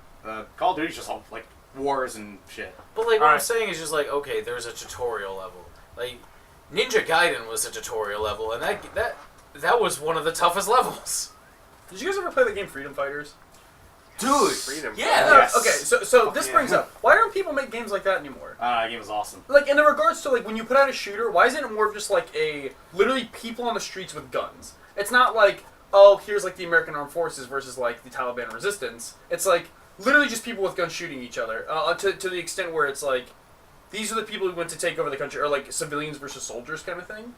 Call of Duty's just all like wars and shit. But like what I'm Alright. saying is just like, okay, there's a tutorial level. Like Ninja Gaiden was a tutorial level, and that was one of the toughest levels. Did you guys ever play the game Freedom Fighters? Dude, Freedom. yeah. No, Yes. Okay, so this Yeah. brings up, why don't people make games like that anymore? That game was awesome. Like, in regards to, like, when you put out a shooter, why isn't it more of just, like, literally people on the streets with guns? It's not like, oh, here's, like, the American Armed Forces versus, like, the Taliban resistance. It's, like, literally just people with guns shooting each other, to the extent where it's, like, these are the people who went to take over the country, or, like, civilians versus soldiers kind of thing.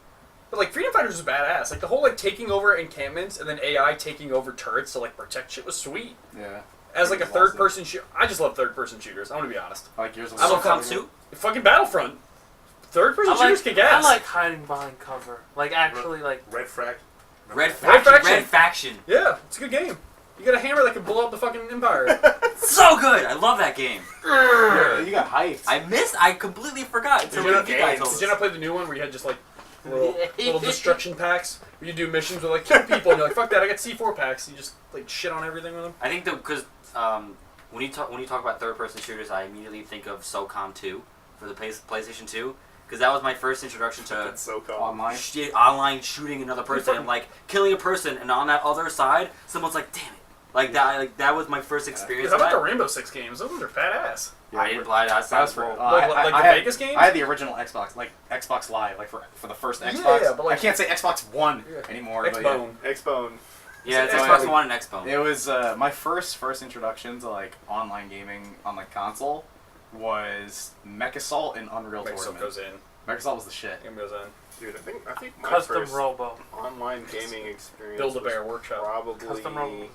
But, like, Freedom Fighters is badass. Like, the whole, like, taking over encampments and then AI taking over turrets to, like, protect shit was sweet. Yeah. As, like, a It was awesome. third-person shooter. I just love third-person shooters. I'm gonna be honest. Like yours was I love SOCOM 2? Fucking Battlefront. Third-person shooters kick I ass. like hiding behind cover. Like actually, like Red Frac. Red Faction. Faction. Red Faction. Yeah, it's a good game. You got a hammer that can blow up the fucking empire. So good. I love that game. You got hyped. I completely forgot until Did you, one of you guys told did us. you not play the new one where you had just like little destruction packs where you do missions with like kill people and you're like, fuck that, I got C4 packs. You just like shit on everything with them. I think because when you talk about third-person shooters, I immediately think of SOCOM 2 for the PlayStation 2 because that was my first introduction to That's so cool. Online. online shooting another person and like killing a person, and on that other side, someone's like, "Damn it!" That was my first experience. How of about the that. Rainbow Six games? Those ones are badass. I didn't play that. That was for Like I the had- Vegas games? I had the original Xbox, like Xbox Live, like for the first Yeah, Xbox. but like- I can't say Xbox One Yeah. anymore. But yeah. X-Bone. X-Bone. Yeah, it's So, Xbox yeah, One and Xbox. It was my first introduction to like online gaming on like console was MechAssault and Unreal Mixup Tournament. goes in. MechAssault was the shit. Game goes in. Dude, I think my custom first robo. online gaming experience Build-A-Bear was Workshop. probably... Custom robo.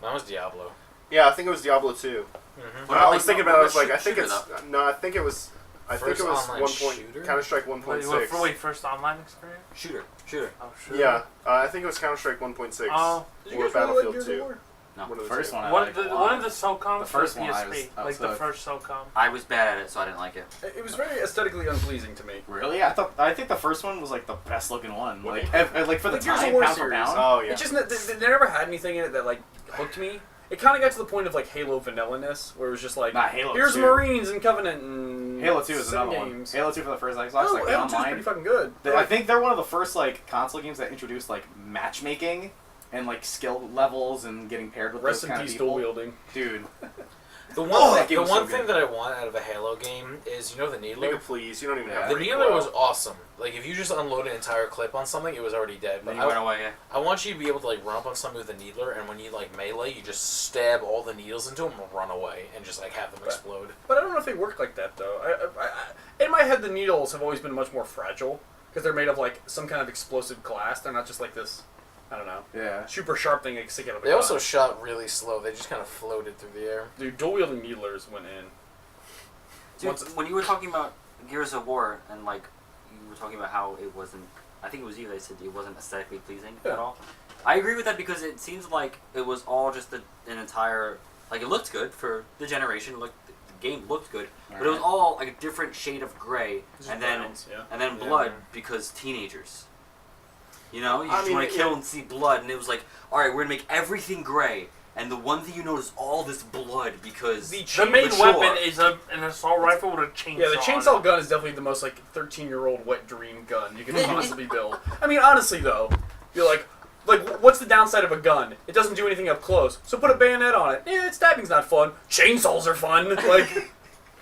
Mine was Diablo. Yeah, I think it was Diablo 2. Mm-hmm. What I about, was like, thinking what about it, I was about like, I think shooter, it's... No, I think it was... First online 1 shooter? Counter-Strike Wait, 1.6. first online experience? Shooter. Oh, sure. Yeah, I think it was Counter-Strike 1.6. Oh, Did you Or guys really like Battlefield Gears 2. of War? No. One of the First two. one I one liked of a the lot. one of the SOCOMs The first for one I PSP, was like the hooked. first SOCOM. I was bad at it, so I didn't like it. It was very aesthetically unpleasing to me. Really? I think the first one was like the best looking one. What Like game? like for the The Gears of time, War pound for series. pound. Oh, yeah. It just they never had anything in it that like hooked me. It kind of got to the point of like Halo vanilla-ness, where it was just like, Nah, Halo here's 2. Marines and Covenant and Halo 2 is sim another games. one. Halo 2 for the first Xbox, Oh, like the Halo 2 is online. pretty fucking good. I think they're one of the first like console games that introduced like matchmaking and like skill levels and getting paired with Rest those in kind peace, of dual people. wielding. Dude, The one, Oh, that thing, game the was so one thing good. that I want out of a Halo game is, you know, the needler. Nigga, please, you don't even Yeah. have The free needler quo. was awesome. Like, if you just unload an entire clip on something, it was already dead. Then But you went away. Yeah. I want you to be able to like run up on something with a needler, and when you like melee, you just stab all the needles into them and run away, and just like have them explode. But I don't know if they work like that though. In my head, the needles have always been much more fragile because they're made of like some kind of explosive glass. They're not just like this. I don't know. yeah. Super sharp thing they stick out of a They gun. also shot really slow. They just kind of floated through the air. Dude, dual wielding needlers went in. Dude, Once- when you were talking about Gears of War and like you were talking about how it wasn't, I think it was you that said it wasn't aesthetically pleasing Yeah. at all. I agree with that because it seems like it was all just an entire, like it looked good for the generation. Looked, the game looked good, but it was all like a different shade of gray, Just and then browns, yeah. and then Yeah. blood because teenagers. You know, you I just mean, want to kill and see blood, and it was like, all right, we're gonna make everything gray, and the one thing you notice is all this blood because The The main Mature. weapon is an assault rifle with a chainsaw. Yeah, the on chainsaw it. gun is definitely the most like 13-year-old wet dream gun you can possibly build. I mean, honestly though, you're like, what's the downside of a gun? It doesn't do anything up close. So put a bayonet on it. Yeah, stabbing's not fun. Chainsaws are fun. Like,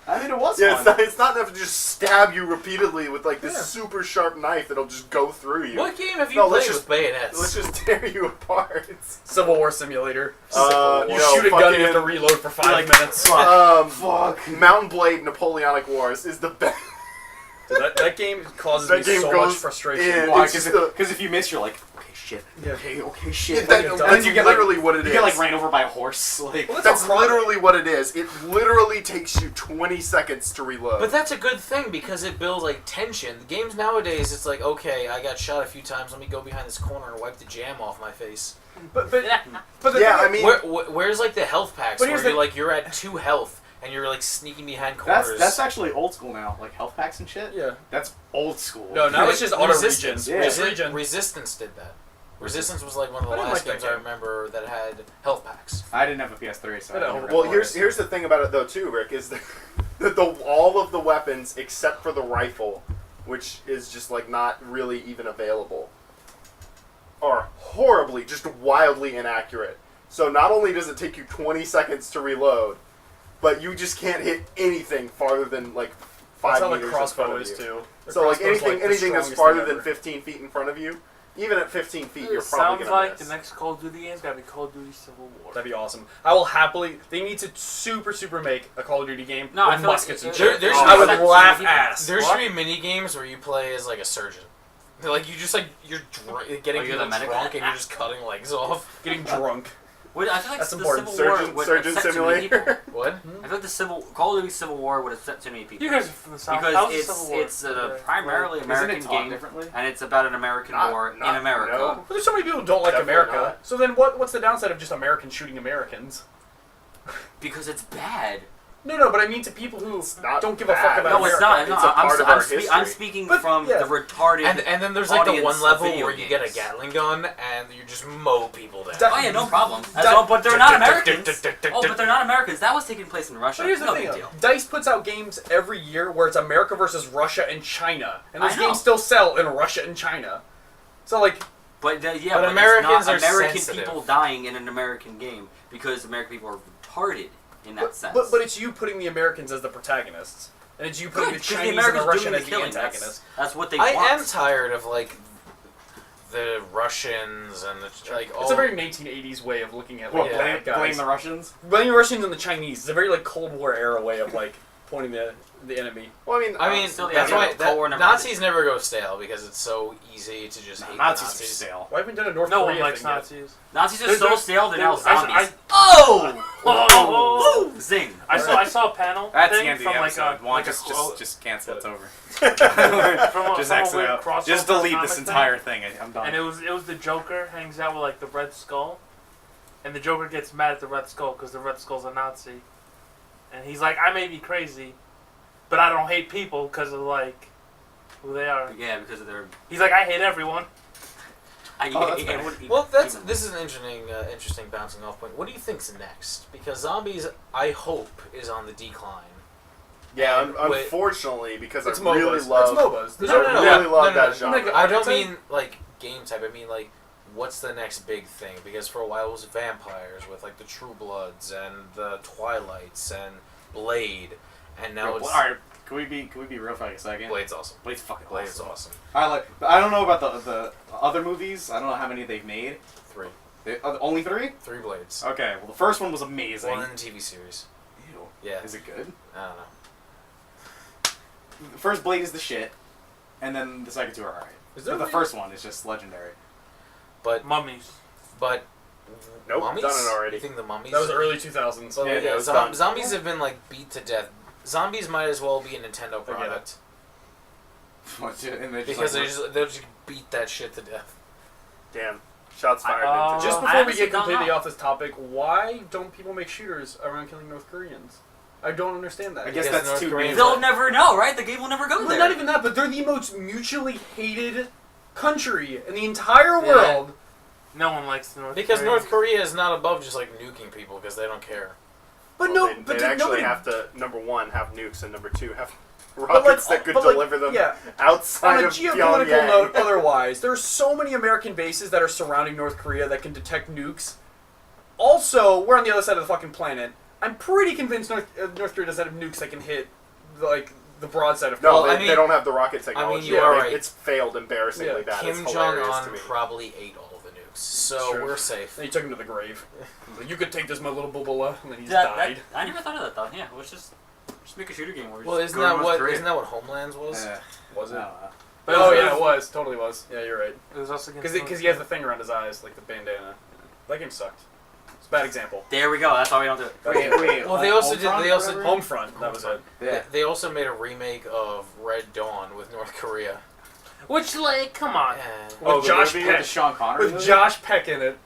I mean, it was Yeah, fun. it's not enough to just stab you repeatedly with like this Yeah. super sharp knife that'll just go through you. What game have you No, played let's with just- bayonets? Let's just tear you apart. Civil War Simulator. You No, shoot a gun, you have to fucking- reload for 5 minutes. Fuck. Mountain Blade Napoleonic Wars is the best. Dude, that game causes That me game so goes much frustration. in. Why? It's just a- Because if you miss, you're like, okay, shit. Yeah. Okay, shit. That- you that's you get, like- literally what it You is. get like ran over by a horse. Like, Well, That's a crime. literally what it is. It literally takes you 20 seconds to reload. But that's a good thing because it builds like tension. The games nowadays, it's like, okay, I got shot a few times. Let me go behind this corner and wipe the jam off my face. But the yeah, thing I is- mean, Where's like the health packs But where here's the- you're at 2 health and you're like sneaking behind corners? that's actually old school now. Like health packs and shit. yeah. That's old school. No, now it's just auto Resistance. regen. Yeah. Regen. Resistance did that. Resistance was like one of the I didn't last like that games I game. remember that had health packs. I didn't have a PS3, so. I know. I never well, had here's the thing about it though too, Rick, is that all of the weapons except for the rifle, which is just like not really even available, are horribly, just wildly inaccurate. So not only does it take you 20 seconds to reload, but you just can't hit anything farther than like 5 That's how the meters in front crossbow of is you. too. The So like crossbow's, anything the anything that's strongest farther thing than ever. 15 feet in front of you, even at 15 feet, you're It probably sounds gonna like miss. the next Call of Duty game's gotta be Call of Duty Civil War. That'd be awesome. I will happily. They need to super make a Call of Duty game No, I with feel like muskets and there- shit. there's- I would there's- laugh there's- ass. There What? should be mini games where you play as like a surgeon. Like you just like you're getting Oh, you're people the medic? drunk and you're just cutting legs off. Getting drunk. Wait, I feel like That's the important. Civil War Surgeon, would Surgeon upset too many people. Simulator. What? I feel like the Call of Duty Civil War would upset too many people. You guys are from the South. Because How was the Civil War? it's a primarily Isn't American it taught game, differently? and it's about an American war in America. No. But there's so many people who don't like Definitely America. not. So then what's the downside of just Americans shooting Americans? Because it's bad. No, but I mean to people who not don't give a fuck bad. about No, America. it's not. It's No, a part of our history. I'm speaking But, from yeah. the retarded. And then there's like the audience one of level video where you get a games. Gatling gun and you just mow people down. That- Oh yeah, no problem. That- But they're not Americans. Oh, but they're not Americans. That was taking place in Russia. But here's the no thing, big deal. DICE puts out games every year where it's America versus Russia and China, and those I know. games still sell in Russia and China. So like, But But it's Americans not are American sensitive. people dying in an American game because American people are retarded in that sense. but it's you putting the Americans as the protagonists, and it's you putting Good, the 'cause the Chinese and Americans the Russian doing the as the killing. antagonists. That's what they I want. am tired of like the Russians and the, like all. It's a very 1980s way of looking at like Yeah. bad guys. Blame the Russians? Blame the Russians and the Chinese. It's a very like Cold War era way of like pointing the enemy. Well, I mean, Still, yeah, that's yeah, why Cold that, War never Nazis never go stale because it's so easy to just hate Nazis are the Nazis. stale. Why haven't we done a North No one Korea likes thing yet? Nazis. Nazis are There's- so there's- stale. They're now there's- zombies. Oh! Oh! Zing! I saw a panel That's the thing end of the from episode. like a Juan, like just, a just cancel. It's over. from a, Just from a exit weird out. crossover Just delete comic this thing. entire thing. I'm done. And it was the Joker hangs out with like the Red Skull, and the Joker gets mad at the Red Skull because the Red Skull's a Nazi, and he's like, I may be crazy, but I don't hate people because of like who they are. Yeah, because of their. He's like, I hate everyone. that's I fair. wouldn't even- Well, even- this is an interesting bouncing off point. What do you think's next? Because zombies, I hope, is on the decline. Yeah, And with- unfortunately, because It's I really MOBAs. love. It's MOBAs. There's I no- really love that genre. Like, I don't I'd say- mean like game type. I mean like, what's the next big thing? Because for a while it was vampires with like the True Bloods and the Twilights and Blade, and now it's Alright, can we be real for like a second? Blade's awesome. Blade's fucking Blade's awesome. awesome. But I don't know about the other movies. I don't know how many they've made. 3 Only 3? Blades. Okay, well the first one was amazing. One in the TV series. Ew. Yeah. Is it good? I don't know. The first Blade is the shit, and then the second two are alright. Is there But the really- first one is just legendary. But Mummies. Nope, mummies? done it already. You think the mummies? That was early 2000s. So Yeah, yeah, it was done. Zombies have been like beat to death. Zombies might as well be a Nintendo get it. product And they're just because like, they'll just beat that shit to death. Damn. Shots fired. Uh, Nintendo. Just I before we honestly get don't completely know. off this topic, why don't people make shooters around killing North Koreans? I don't understand that. I guess Because that's North too Koreans- They'll never know, right? The game will never go Well, there. not even that, but they're the most mutually hated country in the entire Yeah. world. No one likes North Because Korea. North Korea is not above just like nuking people because they don't care. But Well, no, they, but they'd did actually nobody have to number one have nukes and number two have but rockets that could but deliver them Yeah, outside on a of geopolitical Pyongyang. note, otherwise, there are so many American bases that are surrounding North Korea that can detect nukes. Also, we're on the other side of the fucking planet. I'm pretty convinced North Korea doesn't have nukes that can hit like the broad side of No, Well, they, I mean- they don't have the rocket technology. you are They- right. It's failed embarrassingly Yeah. bad. It's Kim Jong hilarious to Un me. probably ate all the nukes, so True. we're safe. He took him to the grave. You could take this, my little bubula, and then he's That- died. I never thought of that though. Yeah, let's just make a shooter game where we Well, just isn't go to that North what Korea. isn't that what Homelands was? Was it? I don't know. But Oh it yeah, it was. Totally was. Yeah, you're right. It was also against Because North he has the Korea. thing around his eyes, like the bandana. That game sucked. It's a bad example. There we go. That's why we don't do it. Wait, Well, they also did- Ultron they or also- whatever? Homefront. That was it. Yeah. They also made a remake of Red Dawn with North Korea. Which, like, come on. And Oh, With the Josh movie With the Peck. Sean Connery With movie? Josh Peck in it.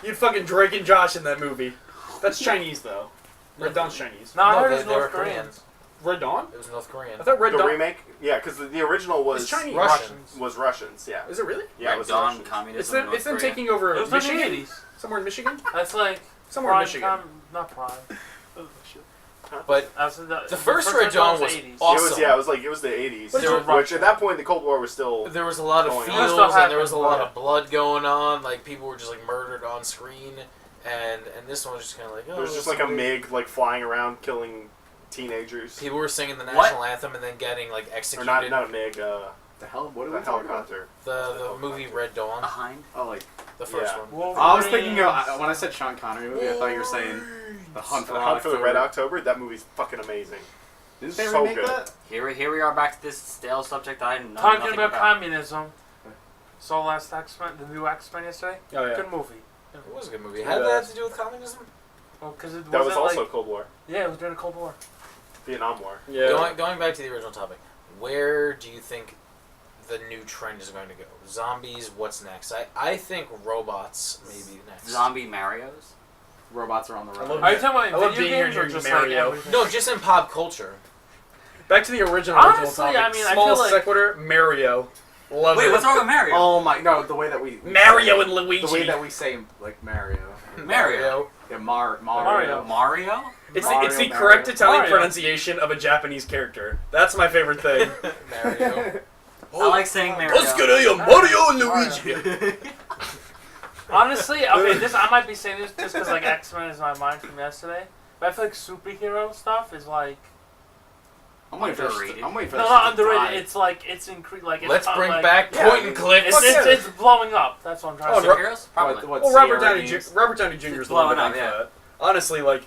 You'd fucking Drake and Josh in that movie. That's Chinese though. Red Dawn's Chinese. No, I No, heard they- it's they were North Korean. Koreans. Red Dawn? It was North Korean. I thought Red The Dawn remake? Yeah, because the original was It's Chinese. Russians. was Russians. Yeah. Is it really? Yeah, it Red was Dawn, Russians. communism. It's them. North It's them Korea. taking over It was in the Michigan. 80s. Somewhere in Michigan. That's like Somewhere in prime Michigan. time, not prime. But That's the first Red Dawn was 80s. awesome. It was the 80s. But There were Which at that point the Cold War was still. There was a lot of Going on. fields That stuff and there was a happened, lot yeah. of blood going on. Like people were just like murdered on screen, and this one was just kind of like oh. There was just like a somebody- MiG like flying around killing teenagers. People were singing the What? national anthem and then getting like Or executed. not a MiG. The hell? What are A we talking about? helicopter. The movie Red Dawn, Behind. Oh, like the first Yeah. one. I was thinking of when I said Sean Connery movie. I thought you were saying The Hunt for The the Hunt for the Red October. October. That movie's fucking amazing. Didn't they So remake good. that? Here we are back to this stale subject I know Talking nothing about communism. Saw last X-Men, the new X-Men yesterday. Oh yeah. Good movie. It was a good movie. Yeah. How did that have to do with communism? Well, because it That was wasn't also like, Cold War, yeah, it was during the Cold War. Vietnam War. Yeah. Going back to the original topic, where do you think the new trend is going to go? Zombies. What's next? I think robots maybe next. Zombie Marios. Robots are on the I love road. Are you talking I about love video being here games or during just Mario. like everything? No, just in pop culture. Back to the original Honestly, topic. I mean, I Small feel like- sequitur. Mario. Love Wait, it. what's wrong with Mario? Oh my! No, the way that we Mario and Luigi. The way that we say like Mario. Mario. Yeah, Mario. Mario? It's Mario, the Mario. correct Italian Mario. pronunciation of a Japanese character. That's my favorite thing. Mario. I like saying Mario. Mario and Luigi. Honestly, okay, I might be saying this just because like X-Men is in my mind from yesterday, but I feel like superhero stuff is like I'm waiting for Underrated. I'm waiting for no, that not shit to underrated. die. It's like it's increased. Like it's Let's bring like, back yeah, point and click. It's blowing up. That's what I'm trying Oh, to say. Superheroes? Probably. What, Well, Robert Sierra Downey games? Robert Downey Jr. is It's the one blowing that up, for yeah. that. Honestly, like,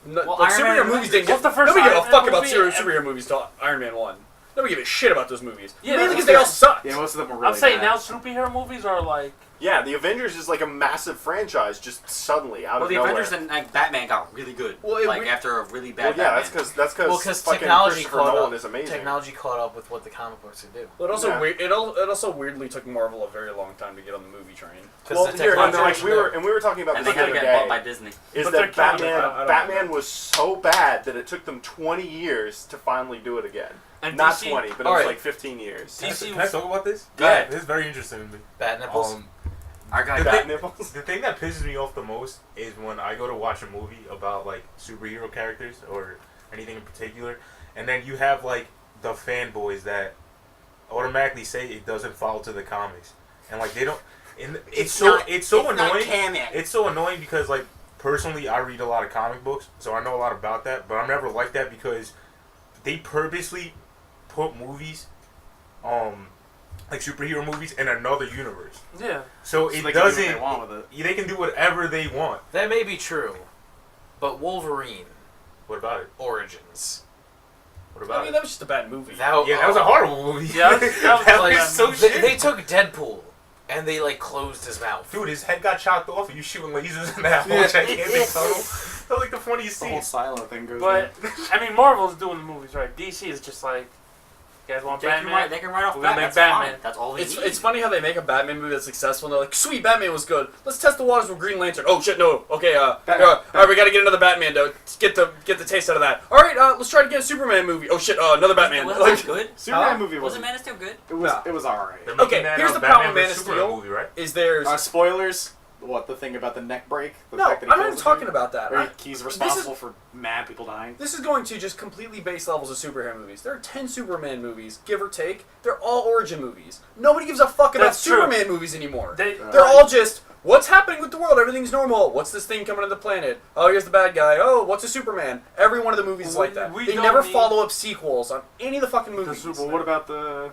Well, like Iron superhero Man movies didn't What's get. the first Nobody gave a Iron fuck Man about movie? superhero movies till Iron Man 1. Nobody gave a shit about those movies. Yeah, Mainly that's because they all sucked. Yeah, most of them were really I'm saying bad. now superhero movies are like Yeah, the Avengers is like a massive franchise just suddenly out Well, of the nowhere. Avengers and like, Batman got really good. Well, it- like after a really Well, bad yeah, Batman. that's because Well, because fucking technology Christopher caught Nolan up. is amazing. Technology caught up with what the comic books could do. But also, Yeah. it also weirdly took Marvel a very long time to get on the movie train. Well, the here, and technology like was we there. were, and we were talking about and this they the had to other get bought day. by Disney. Is But they're that counting it. I Batman? don't Batman know. was so bad that it took them 20 years to finally do it again. and Not DC 20, but it was Alright. like 15 years. DC Can I talk about this? Go ahead. This is very interesting to me. Bat nipples. I got The that. bat nipples. The thing that pisses me off the most is when I go to watch a movie about like superhero characters or anything in particular, and then you have like the fanboys that automatically say it doesn't follow to the comics, and like they don't. And it's so annoying. It's so annoying because like personally, I read a lot of comic books, so I know a lot about that. But I'm never like that because they purposely put movies, like superhero movies, in another universe. Yeah. So So it they can do what doesn't. they want with it. They can do whatever they want. That may be true, but Wolverine What about it? Origins. What about I mean, it? that was just a bad movie. That, Yeah, that was a horrible movie. Yeah, that was like- so they, shit. they took Deadpool and they like closed his mouth. Dude, his head got chopped off and you shooting lasers in that whole gigantic tunnel. That was like the funniest The whole scene. silo thing goes. But I mean, Marvel's doing the movies right. DC is just like, you guys want They can, Batman? they can write off We're gonna Batman. make That's Batman. fine. That's all they It's, need. it's funny how they make a Batman movie that's successful and they're like, sweet, Batman was good. Let's test the waters with Green Lantern. Oh shit, no. Okay, Batman. all right, we gotta get another Batman to get the taste out of that. All right, let's try to get a Superman movie. Oh shit, another Batman. Wasn't Like, that good? Superman movie Wasn't wasn't. Man of Steel good? It was alright. They're Okay, making that, here's the Batman problem with Man vs of Superman Steel. movie, right? is there's Spoilers. What, the thing about the neck break? The no, fact I'm that he not kills even the talking dude? about that. Or he's responsible for mad people dying. This is going to just completely base levels of superhero movies. There are 10 Superman movies, give or take. They're all origin movies. Nobody gives a fuck about That's true. Superman movies anymore. They're all just, what's happening with the world? Everything's normal. What's this thing coming to the planet? Oh, here's the bad guy. Oh, what's a Superman? Every one of the movies is like that. We They don't never need- follow up sequels on any of the fucking movies. Well, what about the?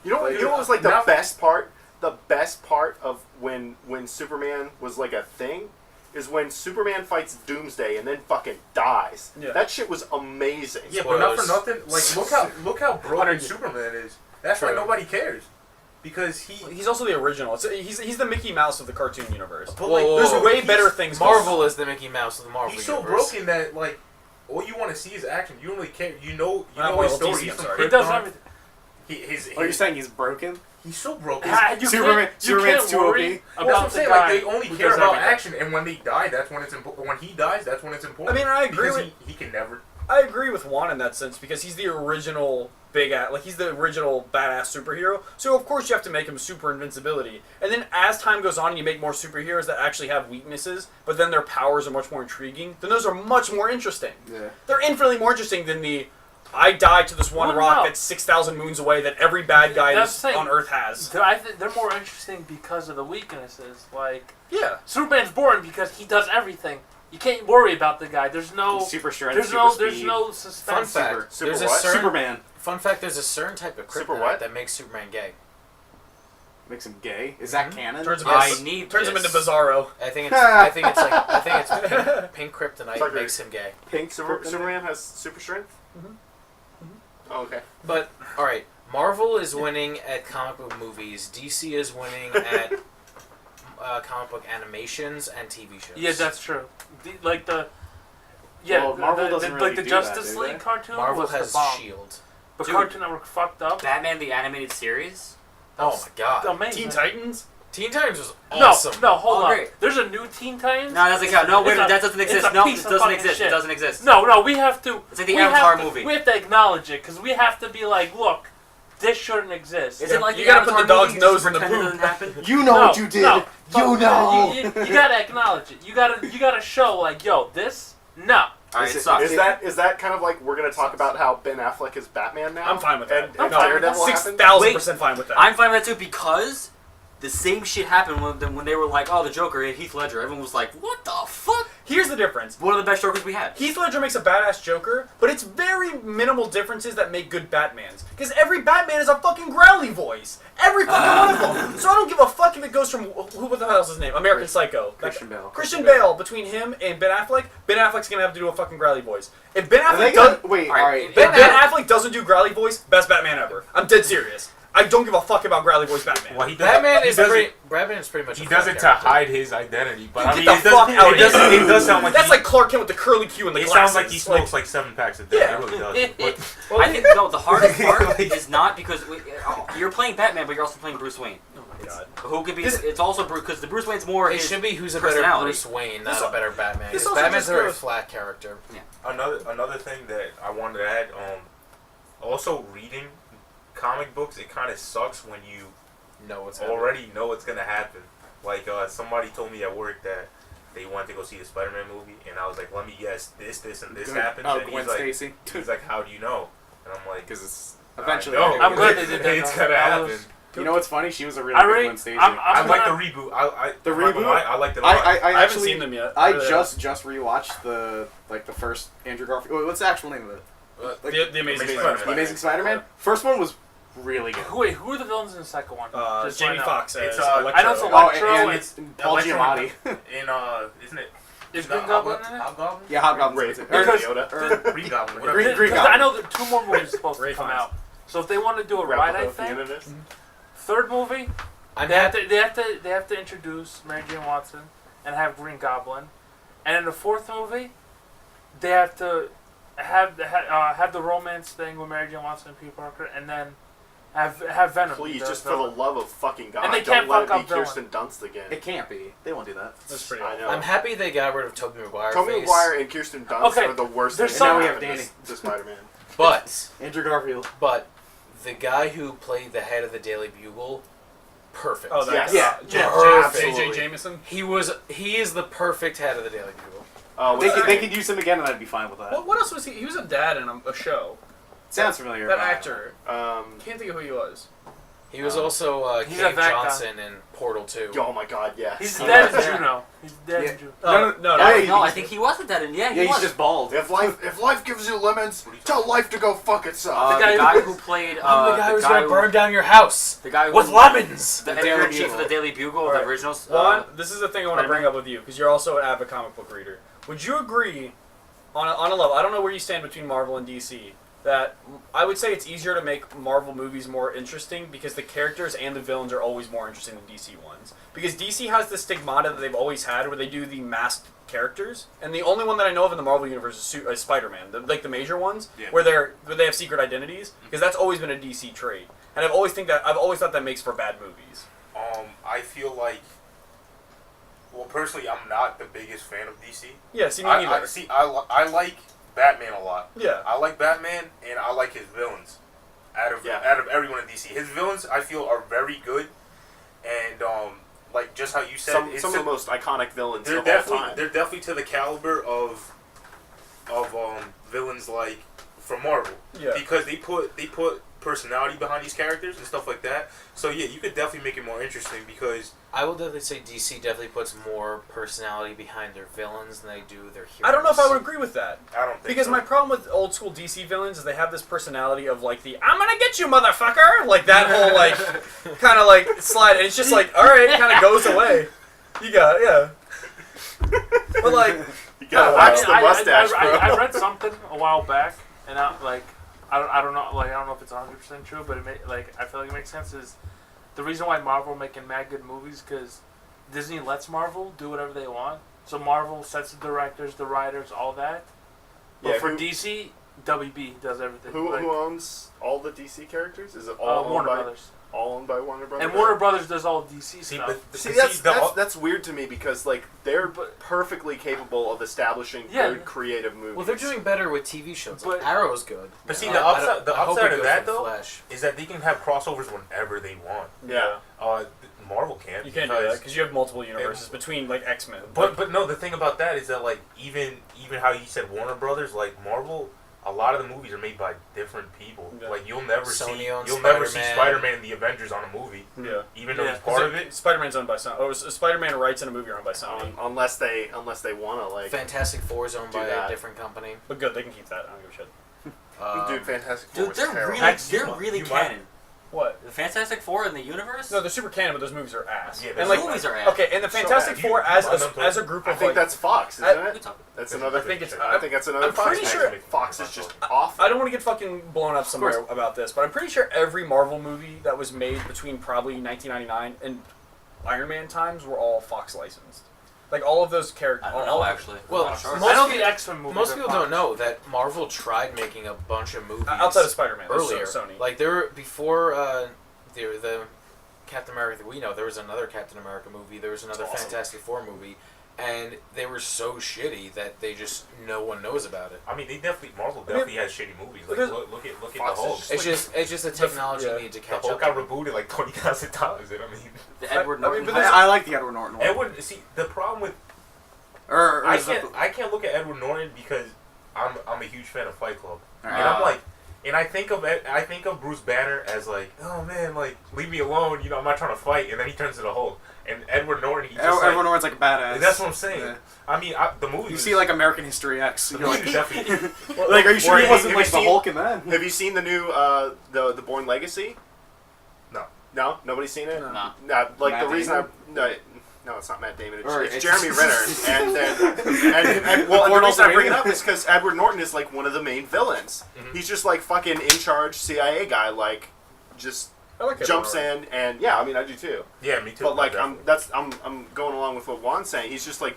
You know Like, what was like the now- best part? The best part of when Superman was like a thing is when Superman fights Doomsday and then fucking dies. Yeah. That shit was amazing. Yeah, but not for Spoilers. nothing. Like, look how broken Superman is. That's why True. nobody cares. Because He's also the original. He's the Mickey Mouse of the cartoon universe. But Whoa, like, whoa, There's whoa. way he's- better things. Marvel is the Mickey Mouse of the Marvel He's so universe. broken that like all you want to see is action. You don't really care. You know Not his Marvel, story. DC, He's I'm from sorry. He does Krypton. everything. Oh, you're saying he's broken? He's so broken. Superman's too OP? worry That's what about I'm the saying. guy Like they only who care does about everything. action, and when they die, that's when it's important. When he dies, that's when it's I important. mean, I agree because with he can never. I agree with Juan in that sense because he's the original he's the original badass superhero. So of course you have to make him super invincibility. And then as time goes on and you make more superheroes that actually have weaknesses, but then their powers are much more intriguing, then those are much more interesting. Yeah. They're infinitely more interesting than the I died to this one Well, rock no. that's 6,000 moons away that every bad guy That's the thing. on Earth has. I think they're more interesting because of the weaknesses. Like Yeah. Superman's boring because he does everything. You can't worry about the guy. There's no. He's super strength, There's super no. speed. There's no Fun suspense. fact: Super there's a what? certain Superman fun fact. There's a certain type of Super kryptonite what? that makes Superman gay. makes him gay. Is that canon? Turns him, I into, need turns him this. into Bizarro. I think it's pink kryptonite Tucker. makes him gay. Pink Kryptonite? Superman has super strength? Oh, okay. But all right, Marvel is winning at comic book movies. DC is winning at comic book animations and TV shows. Yeah, that's true. Like the. Yeah, Well, Marvel the, doesn't the, really like the do Justice that, do League they? cartoon Marvel was has the bomb. Shield. The Dude. Cartoon Network fucked up. Batman the Animated Series? Oh my god, Amazing. Teen Titans? Teen Titans was awesome. No, hold Oh, on. great. There's a new Teen Titans. No, that doesn't count. No, wait, It's a- that doesn't it's exist. a No, piece it of doesn't fucking exist. shit. It doesn't exist. No, we have to. It's like the we Avatar have to, movie. We have to acknowledge it because we have to be like, look, this shouldn't exist. Is it like You the gotta put Avatar the dog's movie? nose Just in the pretend it poop. doesn't happen? You know what you did. No, You know. You gotta acknowledge it. You gotta show like, yo, this. No. Alright, Is it it- sucks. Is that kind of like we're gonna talk about how Ben Affleck is Batman now? I'm fine with that. And, I'm and fine with Daredevil that. happened? 6,000% fine with that. I'm fine with that too because the same shit happened when they were like, oh, the Joker and Heath Ledger. Everyone was like, what the fuck? Here's the difference. One of the best Jokers we had. Heath Ledger makes a badass Joker, but it's very minimal differences that make good Batmans. Because every Batman is a fucking growly voice. Every fucking one of them. So I don't give a fuck if it goes from, what the hell is his name? American Psycho. Christian Bale. Christian Bale. Between him and Ben Affleck Affleck's gonna have to do a fucking growly voice. If Ben Are they Affleck does, gonna, wait, Alright, alright. if Ben Affleck doesn't do growly voice, best Batman ever. I'm dead serious. I don't give a fuck about growly voice Batman. Well, he does, Batman he is does pretty. it, Batman is pretty much. he a does flat it to character. hide his identity, but I Get mean, the it does, fuck out of it does, here. it does sound like That's he, like Clark Kent with the curly Q and the it glasses. sounds like he smokes like 7 packs a day. Yeah. It really does. But I think no. The hardest part is not because you're playing Batman, but you're also playing Bruce Wayne. Oh my god. Who could be? This- It's also Bruce because the Bruce Wayne's more. It his should be who's a better personality. Bruce Wayne, This not al- a better Batman. this 'Cause also Batman's just a very goes- flat character. another thing that I wanted to add, also reading comic books, it kind of sucks when you No, it's already know what's gonna happen. Like somebody told me at work that they wanted to go see the Spider-Man movie, and I was like, let me guess, this, and this happens. Oh, and Gwen Stacy. he's like, how do you know? And I'm like, Because it's eventually. I know. I'm glad they did that, It's though. gonna I happen. was- You know what's funny? She was a really I good really- Gwen Stacy. I like the gonna- reboot. The I'm not gonna reboot? lie, I liked it a lot. I I haven't actually seen them yet. I Or, just rewatched the first Andrew Garfield. What's the actual name of it? the Amazing Amazing Spider-Man. The Amazing Spider-Man. First one was really good. Wait, who are the villains in the second one? Just so I Jamie know. Foxx as It's, Electro. I know it's a Oh, lot. and, Electro it's Paul Electro- Giamatti. In isn't it? Is Green Goblin in it? Hobgoblin? Yeah, Hobgoblin's Ray, in it. Because- Yoda. Or- Green Goblin. Green- Whatever. Green Because I Goblin. know that 2 more movies are supposed Ray to come Fiennes. out. So if they want to do it right, I Rapaport think Fiennes. third movie I'm they have happy. they have to introduce Mary Jane Watson and have Green Goblin, and in the fourth movie they have to have the romance thing with Mary Jane Watson and Peter Parker, and then have Venom. Please, the just for the villain. love of fucking God, And they don't can't let fuck it up be Kirsten Dunst again. It can't be. They won't do that. That's pretty I awful. know. I'm happy they got rid of Tobey Maguire. Tommy face, Maguire and Kirsten Dunst Okay, are the worst there's things some- that And now happened we have to Spider-Man. but Andrew Garfield. the guy who played the head of the Daily Bugle, perfect. Oh, that Yes. Yeah. Perfect. J.J. Jameson. He is the perfect head of the Daily Bugle. They could use him again, and I'd be fine with that. What else was he? He was a dad in a show. Sounds familiar. That but I don't actor. Um, Can't think of who he was. He was also He's Cave a vet guy. Johnson in Portal 2. oh my God, yes. He's Yeah. dead in Juno. He's dead Yeah. in Juno. No, Hey, No, I think he wasn't that. And yeah, Yeah, he was. he's just bald. If life gives you lemons, tell life to go fuck itself. the guy who played. I'm the guy who's gonna who- burn down your house The guy who with lemons. The Daily editor-in-chief Bugle. of the Daily Bugle, Alright. the original. One, this is the thing I want to bring up with you because you're also an avid comic book reader. Would you agree, on a level? I don't know where you stand between Marvel and DC. That I would say it's easier to make Marvel movies more interesting because the characters and the villains are always more interesting than DC ones. Because DC has the stigmata that they've always had where they do the masked characters, and the only one that I know of in the Marvel universe is Spider-Man, like the major ones, Yeah. where they have secret identities. Because that's always been a DC trait, and I've always thought that makes for bad movies. I feel like, well, personally, I'm not the biggest fan of DC. Yeah, see me I neither. I like Batman a lot. Yeah. I like Batman, and I like his villains. Out of everyone in DC, his villains I feel are very good, and like just how you said, Some it's of the most iconic villains they're of all definitely time. they're definitely to the caliber of villains like from Marvel. Yeah. Because they put personality behind these characters and stuff like that. So yeah, you could definitely make it more interesting because I will definitely say DC definitely puts more personality behind their villains than they do their heroes. I don't know if I would agree with that. I don't think Because so. my problem with old school DC villains is they have this personality of like the "I'm gonna get you, motherfucker," like that whole like kind of like slide, and it's just like all right, it kind of goes away. You got but like You gotta wax the I mustache, bro. I read something a while back, and I don't know, like I don't know if it's 100% true, but I feel like it makes sense. Is the reason why Marvel making mad good movies because Disney lets Marvel do whatever they want. So Marvel sets the directors, the writers, all that. But Yeah, for who- DC, WB does everything. Who Like, owns all the DC characters? Is it all owned Warner by Brothers. all owned by Warner Brothers? And Warner Brothers does all DC See, stuff. but See, the- that's weird to me because like they're perfectly capable of establishing Yeah. good creative movies. Well, they're doing better with TV shows. Like But- Arrow's good. But see, I- the I upside, don't- the I hope upside it of goes that for though Flash. is that they can have crossovers whenever they want. yeah, Marvel can't. you can't do that because you have multiple universes between like X-Men. But no, the thing about that is that like even how you said Warner Brothers, like Marvel, a lot of the movies are made by different people. Yeah. Like you'll never Sony see owns Spider-Man. Spider-Man and the Avengers on a movie, yeah, even though Yeah. he's part of it. Spider-Man's owned by Sony. Oh, Spider-Man rights in a movie are owned by Sony. unless they want to like Fantastic Four is owned do by that. a different company. But good, they can keep that. I don't give a shit. dude, Fantastic Four Dude, was they're terrible. really You might- canon. What? The Fantastic Four in the universe. No, they're super canon, but those movies are ass. Yeah, and those like, movies are ass. okay, and the Fantastic bad. Four You- as you- as a group I of think like, that's Fox, isn't I- it? Good topic. That's another. I think it's- I think that's another I'm Fox. pretty sure- Fox is just awful. I don't want to get fucking blown up somewhere about this, but I'm pretty sure every Marvel movie that was made between probably 1999 and Iron Man times were all Fox licensed. Like all of those characters. I don't know actually. Well, I'm not sure. most I know people- the X-Men movies. Most are people Fox. don't know that Marvel tried making a bunch of movies outside of Spider-Man earlier. Sony. Like there were before the Captain America that we know, there was another Captain America movie. There was another It's awesome. Fantastic Four movie, and they were so shitty that they just no one knows about it. I mean, Marvel definitely has shitty movies. Like, there's- look at the Fox is Hulk. just It's just the technology yeah. needs to The catch Hulk up. got rebooted like 20,000 times. And I mean, The Edward I mean, Norton. but Hulk. there's- I like the Edward Norton one. Edward. See, the problem with Or I is that can't look at Edward Norton because I'm a huge fan of Fight Club, All and right. I'm like, and I think of Bruce Banner as like, oh man, like leave me alone, I'm not trying to fight, and then he turns into Hulk, and Edward Norton, he just Edward like, Norton's like a badass. that's what I'm saying. Yeah. I mean, the movie. You was- see like American History X. the You're movie like, was definitely. like, are you sure Or he have wasn't you like the seen- Hulk in that? Have you seen the new the Bourne Legacy? No. No, nobody's seen it. No. Nah. Like Matt the reason Damon? no, it's not Matt Damon. It's, Or it's it's- Jeremy Renner, and then well, and the Ford reason I bring it Ultimania? up is because Edward Norton is like one of the main villains. Mhm. He's just like fucking in charge CIA guy, like just I like jumps Edward in, and yeah, I mean I do too. Yeah, me too. But like definitely. I'm going along with what Juan's saying. He's just like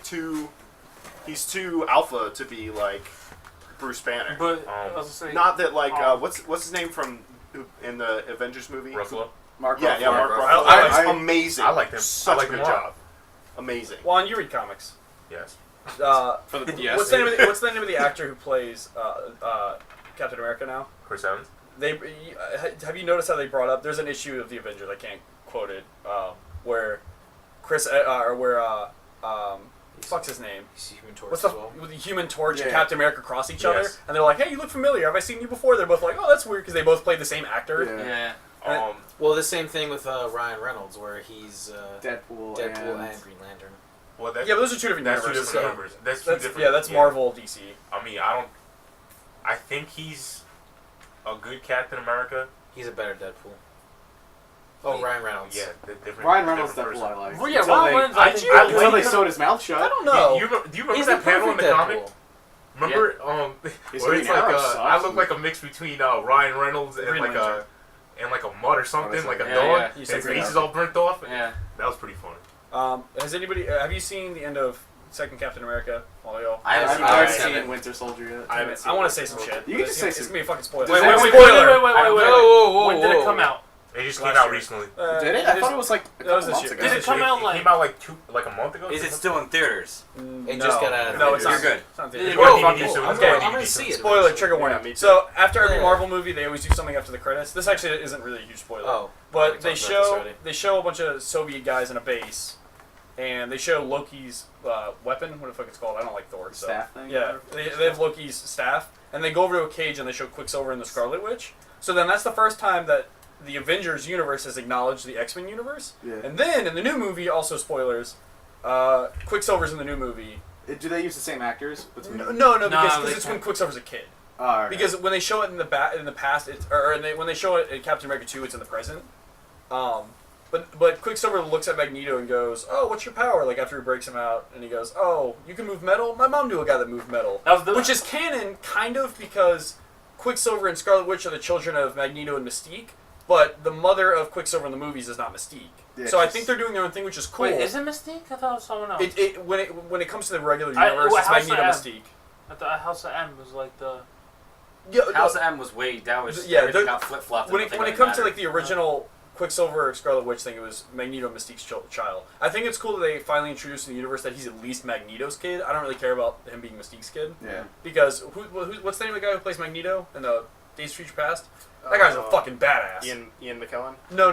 he's too alpha to be like Bruce Banner. But I was gonna say, Not that like Oh. what's his name from in the Avengers movie? Ruffalo. Mark Yeah, yeah, Mark Ruffalo. Ruffalo. I- He's amazing. I liked him. Such I liked a good him a lot. job. Amazing. Juan, you read comics. Yes. For the yes. What's the name of the actor who plays Captain America now? Chris Evans. Have you noticed how they brought up? There's an issue of the Avengers. I can't quote it. Where fuck's his name? He's Human Torch What's as the well. with the Human Torch and Yeah. Captain America cross each other, Yes. and they're like, "Hey, you look familiar. Have I seen you before?" They're both like, "Oh, that's weird," because they both played the same actor. Yeah. Yeah. Well, the same thing with Ryan Reynolds, where he's Deadpool, Deadpool and and Green Lantern. Well, that's, Yeah, but those are two different that's two universes. different so numbers. That's two that's different. yeah, that's Marvel, DC. I mean, I think he's a good Captain America. He's a better Deadpool. Oh, Ryan Reynolds. Yeah, different. Ryan Reynolds different Deadpool I person. like. well, yeah, Until Ryan they- Reynolds, I I think do- I Until they like- sewed his mouth shut. I don't know. Do you remember He's that the panel in perfect the comic? Deadpool. Remember, His where Green it's like Arrow I sucks. look like a mix between Ryan Reynolds and Green like Lantern. a mud or something, that's like a right. Yeah, dog. yeah. You His said Green face is all burnt off. Yeah. That was pretty funny. Has anybody? Have you seen the end of Second Captain America? All y'all. I haven't I seen haven't Seven. seen Winter Soldier yet. I haven't seen I want it. to say some shit. You but can it's just gonna- say it's some- gonna be a fucking spoiler. Does Wait, anyone- spoiler. When did it come out? It just Last came out year. recently. Did it? I thought it was like a that was couple this months year. ago. Did it come out It came out like a month ago. Is it still in theaters? It just got out of No, it's theaters. not. You're good. It's not It theaters. is Whoa, good. fuck DVD, it. so I'm it's gay. on I'm DVD gonna soon. see it. Spoiler, eventually. trigger Yeah, warning. me too. So after every Yeah. Marvel movie, they always do something after the credits. This actually isn't really a huge spoiler. Oh, But we they talked about this show already. a bunch of Soviet guys in a base, and they show Loki's weapon. What the fuck it's called? I don't like Thor. So. Staff thing? Yeah, they have Loki's staff, and they go over to a cage and they show Quicksilver and the Scarlet Witch. So then that's the first time that the Avengers universe has acknowledged the X-Men universe. Yeah. And then in the new movie, also spoilers, Quicksilver's in the new movie. Do they use the same actors? Between No, because they it's when can't. Quicksilver's a kid. Oh, alright. Because when they show it in the past, it's when they show it in Captain America 2, it's in the present. But Quicksilver looks at Magneto and goes, "Oh, what's your power?" Like after he breaks him out, and he goes, "Oh, you can move metal. My mom knew a guy that moved metal." That was the, Which is canon, kind of, because Quicksilver and Scarlet Witch are the children of Magneto and Mystique, but the mother of Quicksilver in the movies is not Mystique. Yeah, So I she's- think they're doing their own thing, which is cool. Wait, is it Mystique? I thought it was someone else. When it comes to the regular I- universe, what it's House of Magneto M? Mystique. I thought House of M was like the. Yeah, House of M was way that was Yeah, everything they're- got flip flopped. when it comes to like the original Quicksilver or Scarlet Witch thing, it was Magneto and Mystique's child. I think it's cool that they finally introduced in the universe that he's at least Magneto's kid. I don't really care about him being Mystique's kid Yeah. because what's the name of the guy who plays Magneto in the Days of Future Past? That guy's a fucking badass. Ian McKellen. No,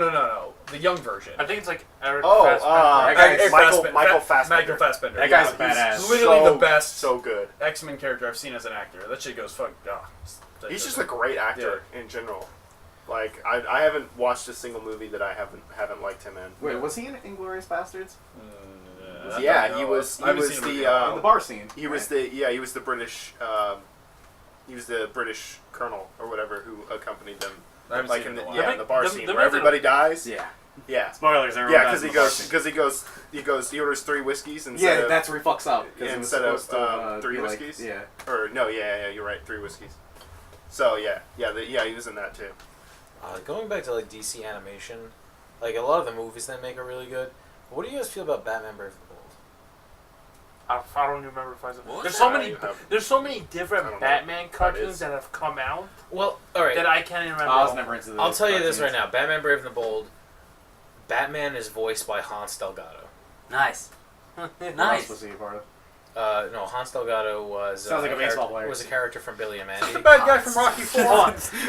the young version. I think it's like Eric. Oh, Fassbender. that guy's Eric Michael Fassbender. Fassbender. Michael Fassbender. That guy's Yeah, a he's badass. Literally the best So good. X-Men character I've seen as an actor. That shit goes fuck. He's just a great actor in general. Like I haven't watched a single movie that I haven't liked him in. Wait, was he in Inglourious Bastards? Yeah, he was I haven't seen him again. in the bar scene. he was the British he was the British colonel or whatever who accompanied them. I haven't Like seen in him the, in a while. in the bar The- scene the where reason- everybody dies. Yeah. Yeah. Spoilers. Everyone Yeah, dies because in he the bar goes scene. he orders 3 whiskeys instead Yeah, of that's where he fucks up. 'cause it was instead of, supposed to, 3 be like- whiskeys? yeah. or no, yeah, you're right, 3 whiskeys. So yeah, he was in that too. Going back to like DC animation, like a lot of the movies they make are really good. What do you guys feel about Batman Brave the Bold? I don't even remember if I said. What was There's that? so many. I- There's so many I different don't know Batman what that cartoons is. that have come out Well, all right. that I can't even remember. I was never into the I'll tell you this right cartoons. now: Batman Brave and the Bold. Batman is voiced by Hans Delgado. Nice. What else Nice. was he a part of? No, Hans Delgado was Sounds like a baseball player. Was a character from Billy and Mandy. The bad guy from Rocky IV.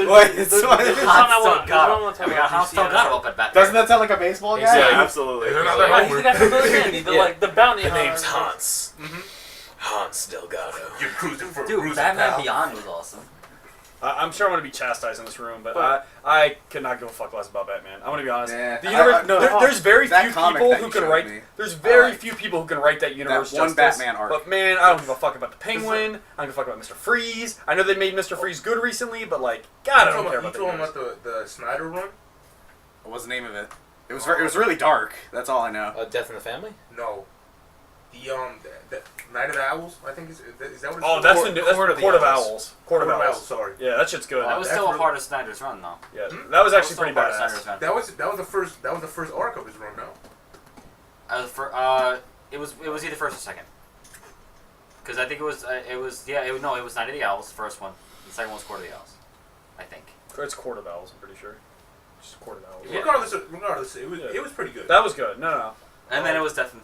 Wait, There's one I We got Hans Delgado up at Batman. doesn't that sound like a baseball guy? Yeah, absolutely. Is it not Yeah. like He's the guy from Billy and Mandy, the bounty The hunter. name's Hans. Hans Delgado. You're cruising for Dude, cruising, Batman pal. Beyond was awesome. I'm sure I'm gonna be chastised in this room, but But- I could not give a fuck less about Batman. I'm gonna be honest. Yeah. The universe, No, there's very that few comic people that who you can showed write. me, There's very liked. few people who can write that universe That one justice. Batman arc. But man, I don't give a fuck about the Penguin. I don't give a fuck about Mr. Freeze. I know they made Mr. Freeze good recently, but like, God, I don't care You about that. told him universe. about the Snyder run? What was the name of it? It was it was really dark. That's all I know. Death in the Family? No. The Night of the Owls, I think is that what it's Oh, called? that's the new. That's Court of the Court of Owls. Owls. Court of Owls. Sorry. Yeah, that shit's good. That was that's still a really- part of Snyder's run, though. Yeah, that was actually still pretty a part of badass. Snyder's run. That was the first arc of his run. No. It was either first or second. Because I think it was Night of the Owls, the first one. The second one was Court of the Owls, I think. It's Court of Owls. I'm pretty sure. Just Court of Owls. Yeah. Regardless, it was pretty good. That was good. No. And then it was Death.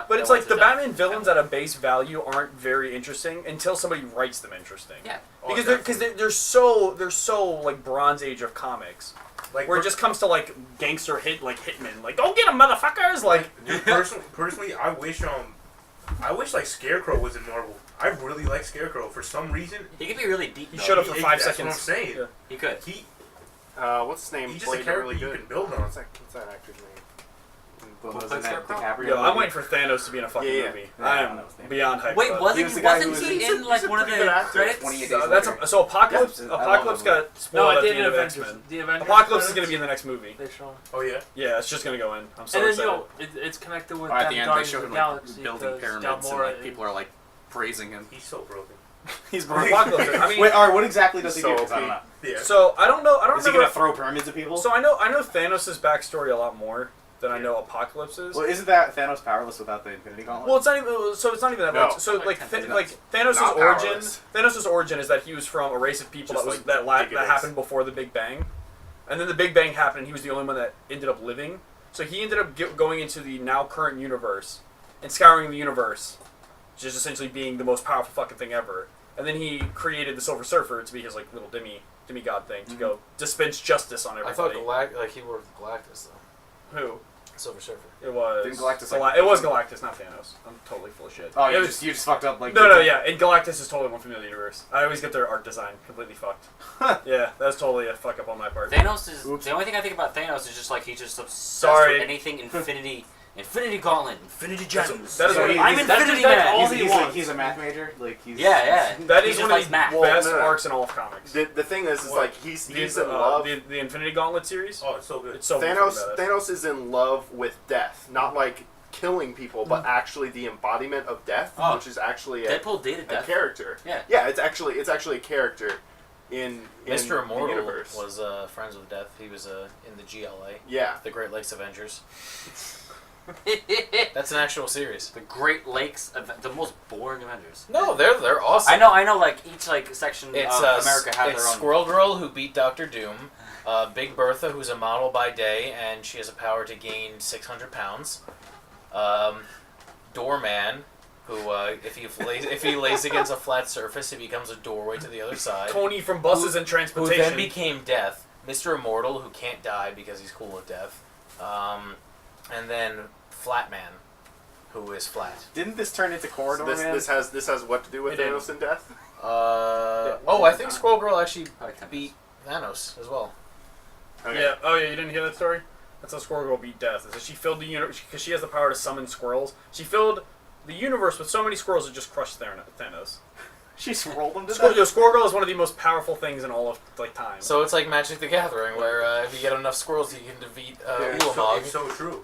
But it's like the Batman villains at a base value aren't very interesting until somebody writes them interesting. Yeah. Because they're so like Bronze Age of comics, like where it just comes to like gangster hitmen, like go get 'em motherfuckers, like dude, personally, I wish like Scarecrow was in Marvel. I really like Scarecrow for some reason. He could be really deep. he though. showed up for 5 That's seconds. what I'm saying. Yeah. He could. What's his name? He's just a Played character really you good. can build on. What's that actor's name? Wasn't played that Scarecrow? DiCaprio? Yo, I'm waiting for Thanos to be in a fucking Yeah. movie. Yeah, I I am know his name. beyond hyped. Wait, about it. wasn't He was the guy who wasn't was- he in like he's a one of pretty good the actor. credits? 28 So days that's later. so Apocalypse. Yes, I love Apocalypse that got No, spoiled I at the did end of Avengers. X-Men. The Avengers. Apocalypse is credits, gonna be in the next movie. They show. Oh yeah. Yeah, it's just gonna go in. I'm so And then excited. it's connected with At the end, they Guardians showed of him the like Galaxy building because pyramids, and Gamora like people are like praising him. He's so broken. He's Apocalypse. I mean, Wait, all right. What exactly does he So do? 'Cause I don't know. Yeah. so I don't know. I don't Is he remember. gonna throw pyramids at people? So I know Thanos' backstory a lot more than I know Apocalypse's. Well, isn't that Thanos powerless without the Infinity Gauntlet? Well, it's not even. So it's not even that. No. Like, so like He's not. like Thanos' Not origin. powerless. Thanos' origin is that he was from a race of people Just that was like that Giga Dicks. happened before the Big Bang, and then the Big Bang happened. and He was the only one that ended up living. So he ended up going into the now current universe and scouring the universe, just essentially being the most powerful fucking thing ever. And then he created the Silver Surfer to be his like little demigod thing to go dispense justice on I everybody. thought he worked with Galactus though. Who? Silver Surfer. It was. Didn't Galactus, it was Galactus, not Thanos. I'm totally full of shit. Oh, It you was- just fucked up like. No, yeah, and Galactus is totally one from the other universe. I always get their art design completely fucked. Yeah, that's totally a fuck up on my part. Thanos is Oops. the only thing I think about Thanos is just like he's just obsessed Sorry. with anything Infinity Gauntlet, Infinity Gems. that is So what he- I'm he's- Infinity that's Man. all He's, he he's, wants. he's a math major. Like he's. Yeah. That He is just one likes of the math. best no. arcs in all of comics. The thing is What? like he's in love. The Infinity Gauntlet series. Oh, it's so good. It's so Thanos fucking badass. Thanos is in love with death, not like killing people, but actually the embodiment of death, Oh. which is actually a Deadpool dated a Death. character. Yeah. Yeah, it's actually a character in Mr. the Immortal universe. was friends with Death. He was in the GLA, Yeah. the Great Lakes Avengers. That's an actual series. The Great Lakes, the most boring Avengers. No, they're awesome. I know. Like each like section It's of America has it's their own. Squirrel Girl who beat Doctor Doom, Big Bertha who's a model by day and she has a power to gain 600 pounds. Doorman, who if he lays against a flat surface, he becomes a doorway to the other side. Tony from Buses and Who Transportation. then became Death. Mr. Immortal, who can't die because he's cool with death. And then Flatman, who is flat. Didn't this turn into Corridor Man? This has what to do with It did. Thanos and death? I think Squirrel Girl actually Probably 10 beat Thanos as well. Okay. Yeah. Oh yeah, you didn't hear that story? That's how Squirrel Girl beat Death. Is that she filled the universe because she has the power to summon squirrels. She filled the universe with so many squirrels it just crushed Thanos. She rolled him to Squirrel death. Girl is one of the most powerful things in all of like time. So it's like Magic the Gathering, where if you get enough squirrels, you can defeat It's Ulamog. so true.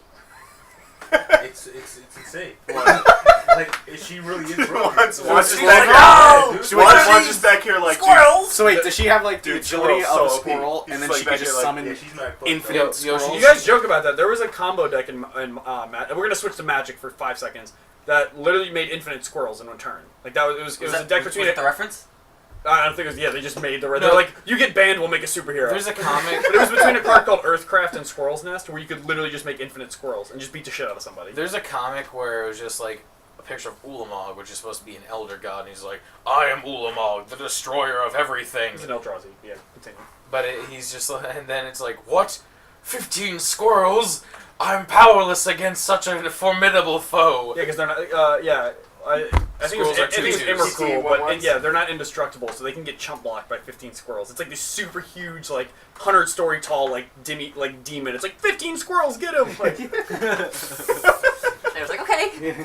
It's insane. Like she really is broken. Once She's just like, back "No!" here. Dude, Once just back here like So wait, does she have like the Dude, agility squirrel's of a so OP. squirrel, He's and then like she can back just here like- summon Yeah, she's mad close. infinite Yo, squirrels? You guys joke about that. There was a combo deck in We're gonna switch to Magic for 5 seconds. That literally made infinite squirrels in one turn. Like that was it was a deck between was it the reference? I don't think it was. Yeah, they just made the. They're like, you get banned, we'll make a superhero. There's a comic. But it was between a card called Earthcraft and Squirrel's Nest, where you could literally just make infinite squirrels and just beat the shit out of somebody. There's a comic where it was just like a picture of Ulamog, which is supposed to be an elder god, and he's like, "I am Ulamog, the destroyer of everything." He's an Eldrazi. Yeah, continue. But he's just like, and then it's like, "What? 15 squirrels? I'm powerless against such a formidable foe." Yeah, because they're not. I think Squirrels are it was 2/2s. Emrakul, but CT11s. yeah, they're not indestructible, so they can get chump blocked by 15 squirrels. It's like this super huge, like 100-story tall, like demon. It's like 15 squirrels, get him! Like, I was like, okay.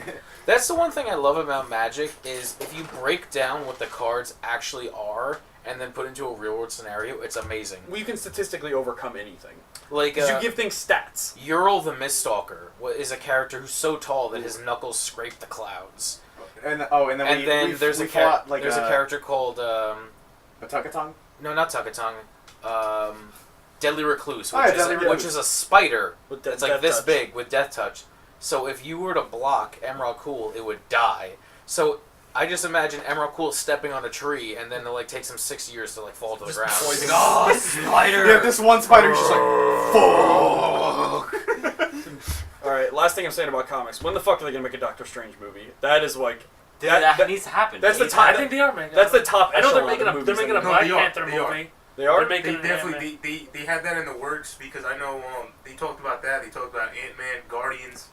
That's the one thing I love about Magic is if you break down what the cards actually are and then put into a real world scenario, it's amazing. well, you can statistically overcome anything. Like Because you give things stats. Ural the Miststalker is a character who's so tall that his knuckles scrape the clouds. And then There's a character called a Tuckatongue. no, not Tuckatongue, Deadly Recluse, Oh, yeah, Deadly which Recluse. is a spider. With It's like this big with Death Touch. So if you were to block Emerald Cool, it would die. So I just imagine Emerald Cool stepping on a tree, and then it like takes him 6 years to like fall to the ground. poison. Oh, spider! Yeah, this one spider's just like, fuck. Alright, last thing I'm saying about comics. When the fuck are they gonna make a Doctor Strange movie? That is like... Dude, that- that needs to happen. that's the It needs to time- I happen. think they are making. That's the top I know they're echelon making of a they're movies making a that Black they are, Panther they are. movie. They are? They're making They an definitely anime. they had that in the works because I know they talked about that. They talked about Ant-Man, Guardians.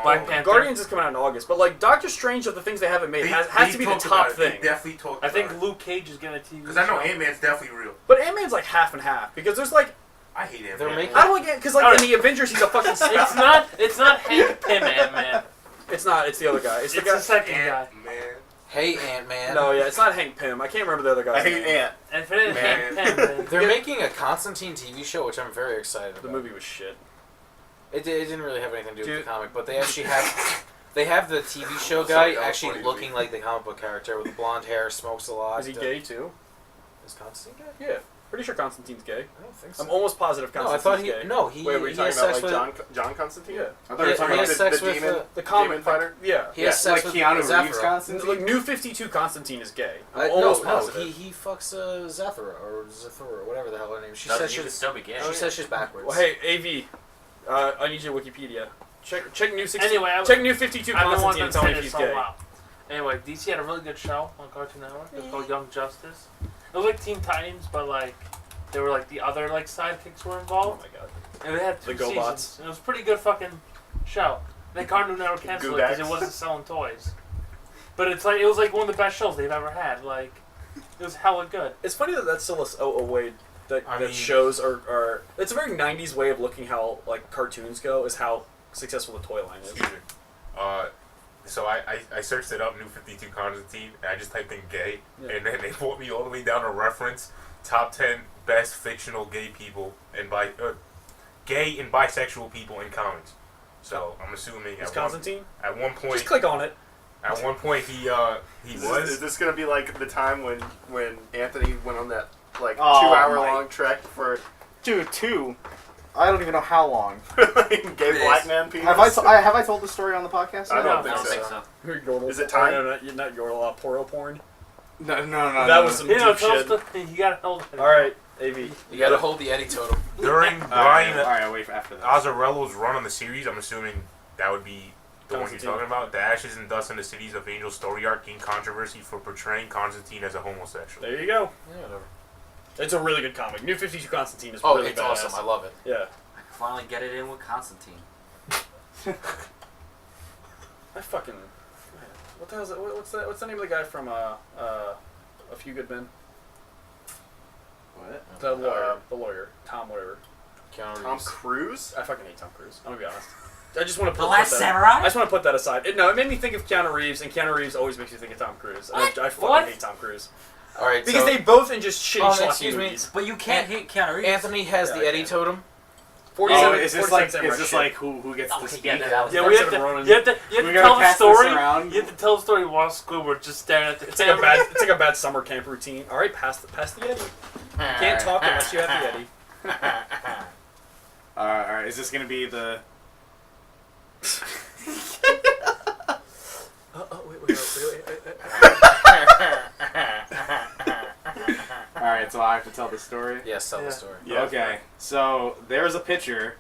Black Panther. Guardians is coming out in August, but like Doctor Strange of the things they haven't made has to be the talked top about it. thing. They definitely talked I about think it. Luke Cage is getting a TV Because I know show. Ant-Man's definitely real. But Ant-Man's like half and half because there's like I hate Ant-Man. They're making- I don't like it because like Alright. in the Avengers he's a fucking It's not Hank Pym Ant-Man. It's not. It's the other guy. It's the It's guy. the second guy. Ant-Man. Hey Ant-Man. No, yeah, it's not Hank Pym. I can't remember the other guy's I hate name. Ant. And if it isn't Man. Hank Pym, then They're making a Constantine TV show, which I'm very excited about. The movie was shit. It didn't really have anything to do with Dude. the comic, but they actually have. They have the TV show Sorry, guy that was actually funny to looking me. like the comic book character with the blonde hair, smokes a lot. Is he gay too? Is Constantine gay? Yeah, pretty sure Constantine's gay. I don't think so. I'm almost positive no, I Constantine's thought he. gay. No, he. Wait, were you he talking has about sex like with. John Constantine? Yeah. I thought He- you were talking he about has sex the with demon, The comic demon fighter. Yeah. He has sex like with Keanu Zathura. Reeves Constantine. Like New 52 Constantine is gay. I'm No, almost no, positive. he fucks Zathura or Zathura, whatever the hell her name is. She Doesn't says you she's. still be gay. She says she's backwards. Well, hey, AV, I need your Wikipedia. Check New 60. Anyway, check New 52 I've been Constantine wanting and to tell me say if this he's for a gay. while. Anyway, DC had a really good show on Cartoon Network. It was called Young Justice. It was like Teen Titans, but like they were like the other like sidekicks were Oh involved, my god. and they had two The GoBots. seasons. It was a pretty good fucking show. Then Cartoon Network canceled it because it Goobacks. wasn't selling toys. But it's like it was like one of the best shows they've ever had. Like it was hella good. It's funny that that's still a way that, I that mean- shows are. It's a very 90s way of looking how like cartoons go, is how successful the toy line is. Excuse me. So I searched it up, New 52 Constantine, and I just typed in gay, Yeah. and then they brought me all the way down to reference top 10 best fictional gay people and gay and bisexual people in comics. So I'm assuming Is at Constantine? one point Just click on it. he Is was. this gonna be like the time when Anthony went on that like Oh, 2-hour my- long trek for Dude, 2. I don't even know how long. gay black man penis? Have I told the story on the podcast? I yet? don't I think don't so. think so. Yordle. Is it time? No, not Yordle. Poro porn. No. That was some You know, deep tell us shit. you gotta hold it. All right, AV. You gotta hold the Eddie totem. During Alright, Brian I'll wait for after that. Azzarello's run on the series, I'm assuming that would be the one you're Constantine. talking about. The Ashes and Dust in the Cities of Angels story arc gained controversy for portraying Constantine as a homosexual. There you go. Yeah, whatever. It's a really good comic. New 52 Constantine is Oh, really it's badass. awesome. I love it. Yeah. I can finally get it in with Constantine. I fucking. What the hell is that? What's the name of the guy from A Few Good Men? What? The lawyer, Tom whatever. Keanu Tom Reeves. Cruise? I fucking hate Tom Cruise. I'm gonna be honest. I just want to The put Last that. Samurai? I just want to put that aside. No, it made me think of Keanu Reeves, and Keanu Reeves always makes me think of Tom Cruise. And I fucking What? hate Tom Cruise All right, because so they both in just shitty schlocky excuse me. movies. But you can't hate Keanu Reeves. Anthony has Yeah, the I Eddie can. totem. 47, Oh, is this 47 like Samurai shit. who gets Oh, to okay, speak? yeah, that was- Yeah, we have That's to. Ronan. You have to We gotta tell the pass this story. around. You have to tell the story while Squidward just staring at the It's like a camera. bad summer camp routine. All right, pass the Eddie. You can't talk unless you have the Eddie. Alright, is this gonna be the... Wait. so I have to tell the story. Yes, tell Yeah. the story. Yeah. Okay, so there's a picture,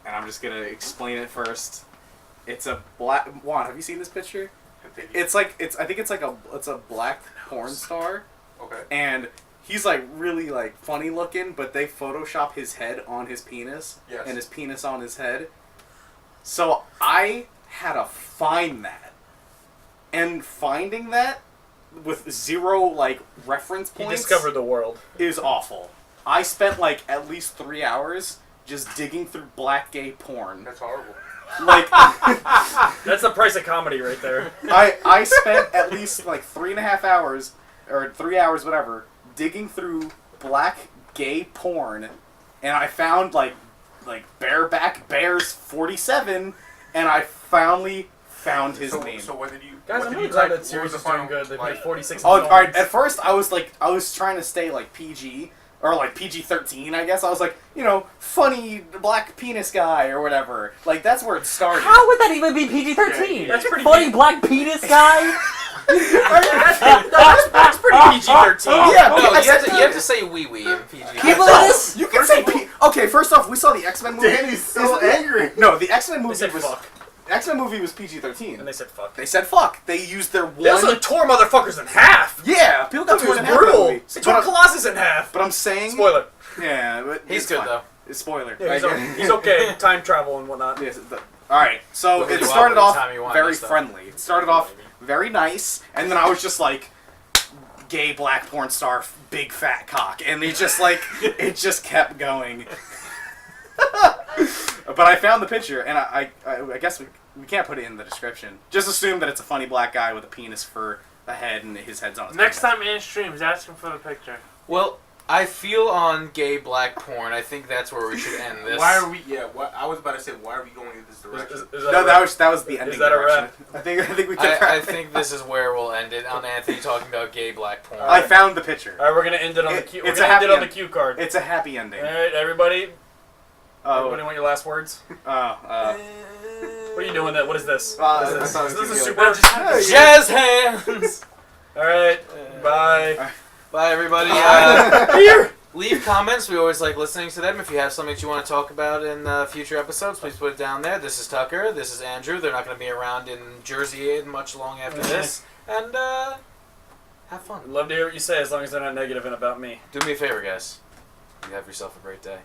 and I'm just gonna explain it first. It's a black. Juan, have you seen this picture? It's like I think it's a black porn star, Okay. and he's like really like funny looking, but they Photoshop his head on his penis Yes. and his penis on his head. So I had to find that, and finding that with zero like reference He points discovered the world. is awful. I spent like at least 3 hours just digging through black gay porn. That's horrible. Like That's the price of comedy right there. I spent at least like 3.5 hours or 3 hours, whatever, digging through black gay porn, and I found like Bareback Bears 47, and I finally found his name. So what did you? Guys, what I'm did really you glad type? that What series was the is doing final, good. They like, made 46 Oh, all right. At installments. first, I was trying to stay like PG or like PG-13. I guess I was like, funny black penis guy or whatever. Like that's where it started. How would that even be PG-13? That's pretty funny deep. black penis guy. That's pretty PG-13. Yeah, No, I you have said- to say wee wee in PG. Can't believe this. You can say Okay, first off, we saw the X-Men movie. Danny's so angry. No, the X-Men They movie said was fuck. X-Men movie was PG-13. And they said fuck. They said fuck. They used their They also one. tore motherfuckers in half. Yeah, people got That torn was in half. brutal. That movie. They tore Colossus in half. But I'm saying. Spoiler. Yeah, but He's it's good fine. though. It's spoiler. Yeah, he's, Right? he's okay. Time travel and whatnot. Yes, all right, so Look at it you started up off anytime you want very and stuff. friendly. It started off very nice, and then I was just like, gay black porn star, big fat cock, and it just like it just kept going. But I found the picture, and I guess we can't put it in the description. Just assume that it's a funny black guy with a penis for a head, and his head's on his Next penis. time Ann streams, ask him for the picture. Well, I feel on gay black porn. I think that's where we should end this. Why are we? Yeah. What I was about to say. Why are we going in this direction? Is No, that was the ending. that a direction. I think we could. I think this is where we'll end it on Anthony talking about gay black porn. I found the picture. All right, we're gonna end it on the It- cue. it's We're a gonna end it happy on the end. cue card. It's a happy ending. All right, everybody. Everybody Oh, want your last words? What are you doing? What is this? I What is this? thought it was This is gonna be super. like- Jazz hands. All right. Bye. Bye, everybody. Here. Leave comments. We always like listening to them. If you have something that you want to talk about in future episodes, please put it down there. This is Tucker. This is Andrew. They're not going to be around in Jersey much long after this. And have fun. I'd love to hear what you say, as long as they're not negative and about me. Do me a favor, guys. You have yourself a great day.